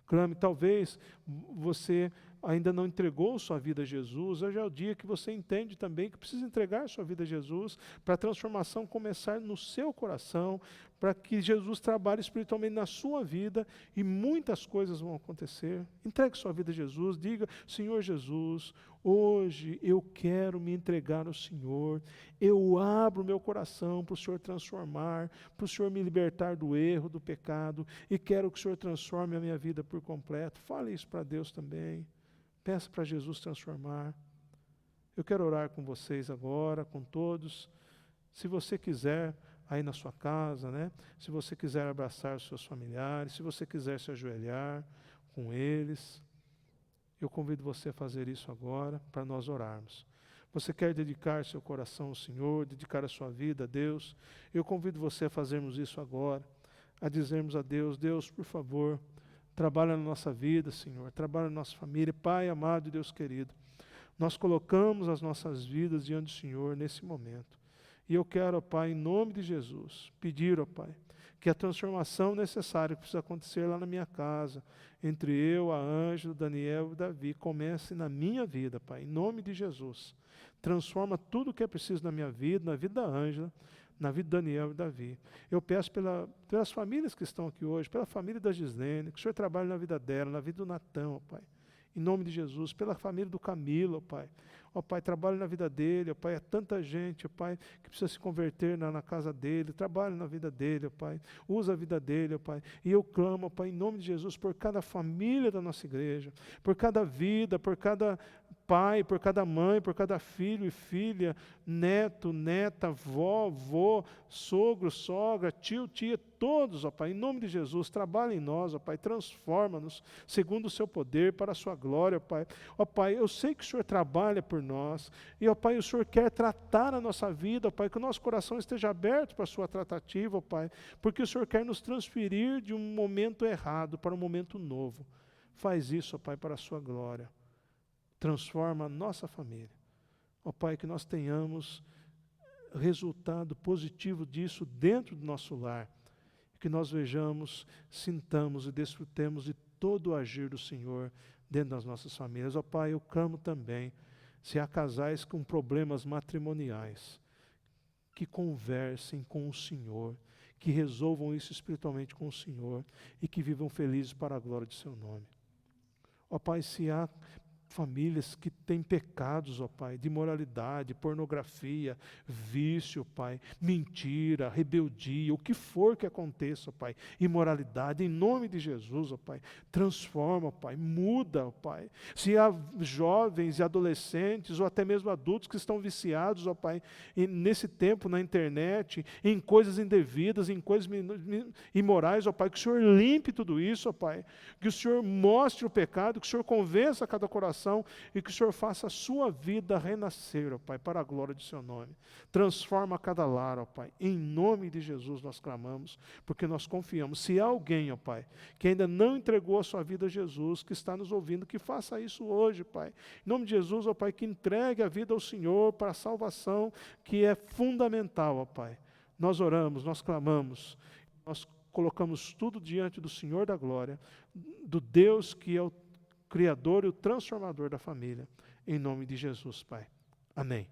Clame, talvez você ainda não entregou sua vida a Jesus, hoje é o dia que você entende também que precisa entregar sua vida a Jesus, para a transformação começar no seu coração, para que Jesus trabalhe espiritualmente na sua vida e muitas coisas vão acontecer. Entregue sua vida a Jesus, diga: Senhor Jesus, hoje eu quero me entregar ao Senhor, eu abro meu coração para o Senhor transformar, para o Senhor me libertar do erro, do pecado, e quero que o Senhor transforme a minha vida por completo. Fale isso para Deus também, peça para Jesus transformar. Eu quero orar com vocês agora, com todos. Se você quiser, aí na sua casa, né? Se você quiser abraçar os seus familiares, se você quiser se ajoelhar com eles, eu convido você a fazer isso agora, para nós orarmos. Você quer dedicar seu coração ao Senhor, dedicar a sua vida a Deus? Eu convido você a fazermos isso agora, a dizermos a Deus: Deus, por favor, trabalha na nossa vida, Senhor, trabalha na nossa família. Pai amado e Deus querido, nós colocamos as nossas vidas diante do Senhor nesse momento. E eu quero, ó Pai, em nome de Jesus, pedir, ó Pai, que a transformação necessária que precisa acontecer lá na minha casa, entre eu, a Ângela, o Daniel e o Davi, comece na minha vida, Pai, em nome de Jesus. Transforma tudo o que é preciso na minha vida, na vida da Ângela, na vida do Daniel e Davi. Eu peço pelas famílias que estão aqui hoje, pela família da Gislene, que o Senhor trabalhe na vida dela, na vida do Natão, ó Pai. Em nome de Jesus, pela família do Camilo, ó Pai. Ó Pai, trabalhe na vida dele, ó Pai. É tanta gente, ó Pai, que precisa se converter na casa dele. Trabalhe na vida dele, ó Pai. Usa a vida dele, ó Pai. E eu clamo, ó Pai, em nome de Jesus, por cada família da nossa igreja, por cada vida, por cada pai, por cada mãe, por cada filho e filha, neto, neta, vó, vô, sogro, sogra, tio, tia, todos, ó Pai, em nome de Jesus, trabalha em nós, ó Pai, transforma-nos segundo o seu poder, para a sua glória, ó Pai. Ó Pai, eu sei que o Senhor trabalha por nós, e ó Pai, o Senhor quer tratar a nossa vida, ó Pai, que o nosso coração esteja aberto para a sua tratativa, ó Pai, porque o Senhor quer nos transferir de um momento errado para um momento novo. Faz isso, ó Pai, para a sua glória. Transforma a nossa família. Ó Pai, que nós tenhamos resultado positivo disso dentro do nosso lar. Que nós vejamos, sintamos e desfrutemos de todo o agir do Senhor dentro das nossas famílias. Ó Pai, eu clamo também, se há casais com problemas matrimoniais, que conversem com o Senhor, que resolvam isso espiritualmente com o Senhor e que vivam felizes para a glória de seu nome. Ó Pai, se há famílias que têm pecados, ó Pai, de imoralidade, pornografia, vício, Pai, mentira, rebeldia, o que for que aconteça, ó Pai, imoralidade, em nome de Jesus, ó Pai, transforma, ó Pai, muda, ó Pai. Se há jovens e adolescentes, ou até mesmo adultos que estão viciados, ó Pai, nesse tempo na internet, em coisas indevidas, em coisas imorais, ó Pai, que o Senhor limpe tudo isso, ó Pai, que o Senhor mostre o pecado, que o Senhor convença cada coração, e que o Senhor faça a sua vida renascer, ó Pai, para a glória de seu nome. Transforma cada lar, ó Pai. Em nome de Jesus nós clamamos, porque nós confiamos. Se há alguém, ó Pai, que ainda não entregou a sua vida a Jesus, que está nos ouvindo, que faça isso hoje, Pai. Em nome de Jesus, ó Pai, que entregue a vida ao Senhor para a salvação, que é fundamental, ó Pai. Nós oramos, nós clamamos, nós colocamos tudo diante do Senhor da glória, do Deus que é o Criador e o transformador da família, em nome de Jesus, Pai. Amém.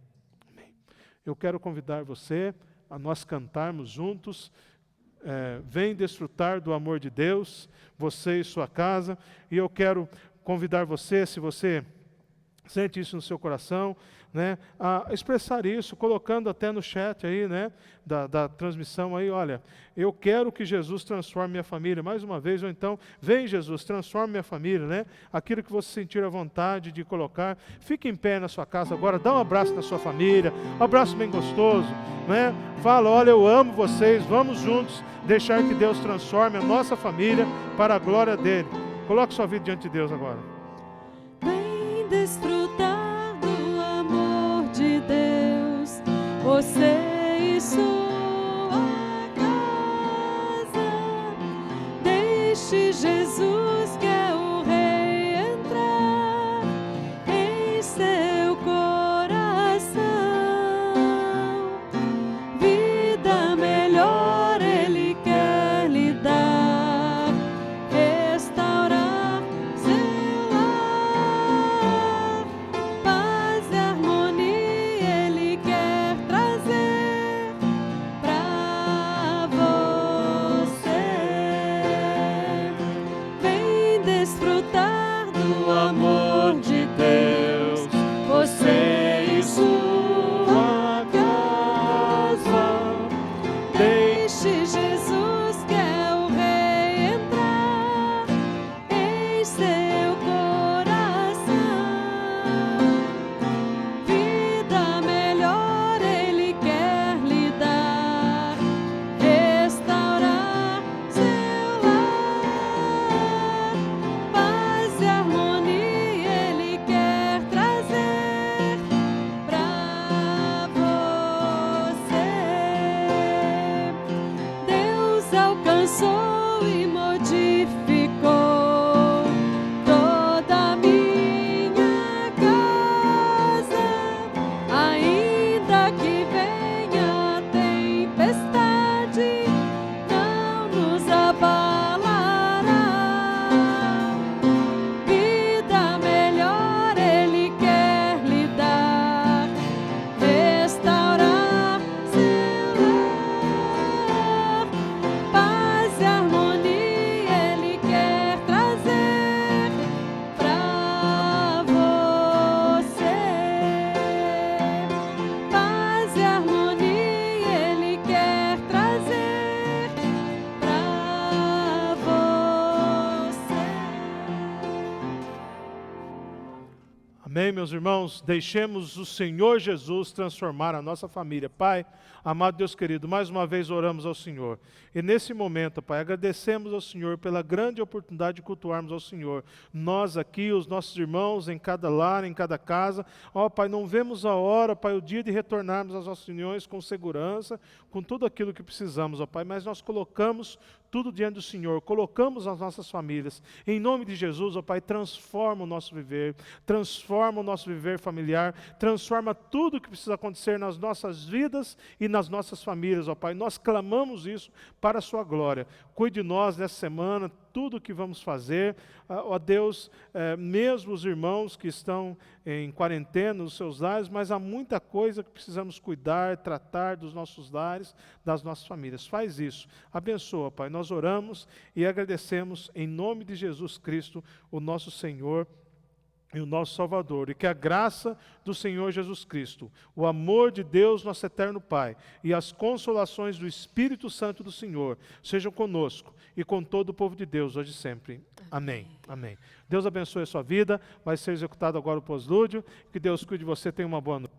Amém. Eu quero convidar você a nós cantarmos juntos, vem desfrutar do amor de Deus, você e sua casa, e eu quero convidar você, se você sente isso no seu coração, né, a expressar isso, colocando até no chat aí, né, da transmissão aí, olha, eu quero que Jesus transforme minha família, mais uma vez, ou então, vem Jesus, transforme minha família, né, aquilo que você sentir a vontade de colocar, fique em pé na sua casa agora, dá um abraço na sua família, um abraço bem gostoso, né, fala, olha, eu amo vocês, vamos juntos deixar que Deus transforme a nossa família para a glória dele. Coloque sua vida diante de Deus agora. Vem desfrutar do amor de Deus, você e sua casa. Deixe Jesus, que é o Rei, entrar em seu coração. Vida melhor Ele quer lhe dar, restaurar seu lar. Deixe Jesus, que é o Rei, entrar em seu coração. Vida melhor Ele quer lhe dar, restaurar seu lar. Paz e harmonia Ele quer trazer pra você. Deus alcançou e modificou toda a minha casa. Ainda que venha a tempestade, não nos abalará. Vida melhor Ele quer lhe dar, restaurar seu lar. Paz e harmonia Ele quer trazer pra você. Paz e harmonia Ele quer trazer pra você. Amém, meus irmãos? Deixemos o Senhor Jesus transformar a nossa família. Pai, amado Deus querido, mais uma vez oramos ao Senhor. E nesse momento, Pai, agradecemos ao Senhor pela grande oportunidade de cultuarmos ao Senhor. Nós aqui, os nossos irmãos, em cada lar, em cada casa. Ó, Pai, não vemos a hora, Pai, o dia de retornarmos às nossas reuniões com segurança, com tudo aquilo que precisamos, ó Pai, mas nós colocamos tudo diante do Senhor, colocamos as nossas famílias. Em nome de Jesus, ó Pai, transforma o nosso viver, transforma o nosso viver familiar, transforma tudo que precisa acontecer nas nossas vidas e nas nossas famílias, ó Pai. Nós clamamos isso para a sua glória. Cuide de nós nessa semana, tudo o que vamos fazer. Ó Deus, mesmo os irmãos que estão em quarentena nos seus lares, mas há muita coisa que precisamos cuidar, tratar dos nossos lares, das nossas famílias. Faz isso. Abençoa, Pai. Nós oramos e agradecemos em nome de Jesus Cristo, o nosso Senhor e o nosso Salvador, e que a graça do Senhor Jesus Cristo, o amor de Deus, nosso eterno Pai, e as consolações do Espírito Santo do Senhor sejam conosco e com todo o povo de Deus, hoje e sempre. Amém. Amém. Deus abençoe a sua vida. Vai ser executado agora o pós-lúdio. Que Deus cuide de você. Tenha uma boa noite.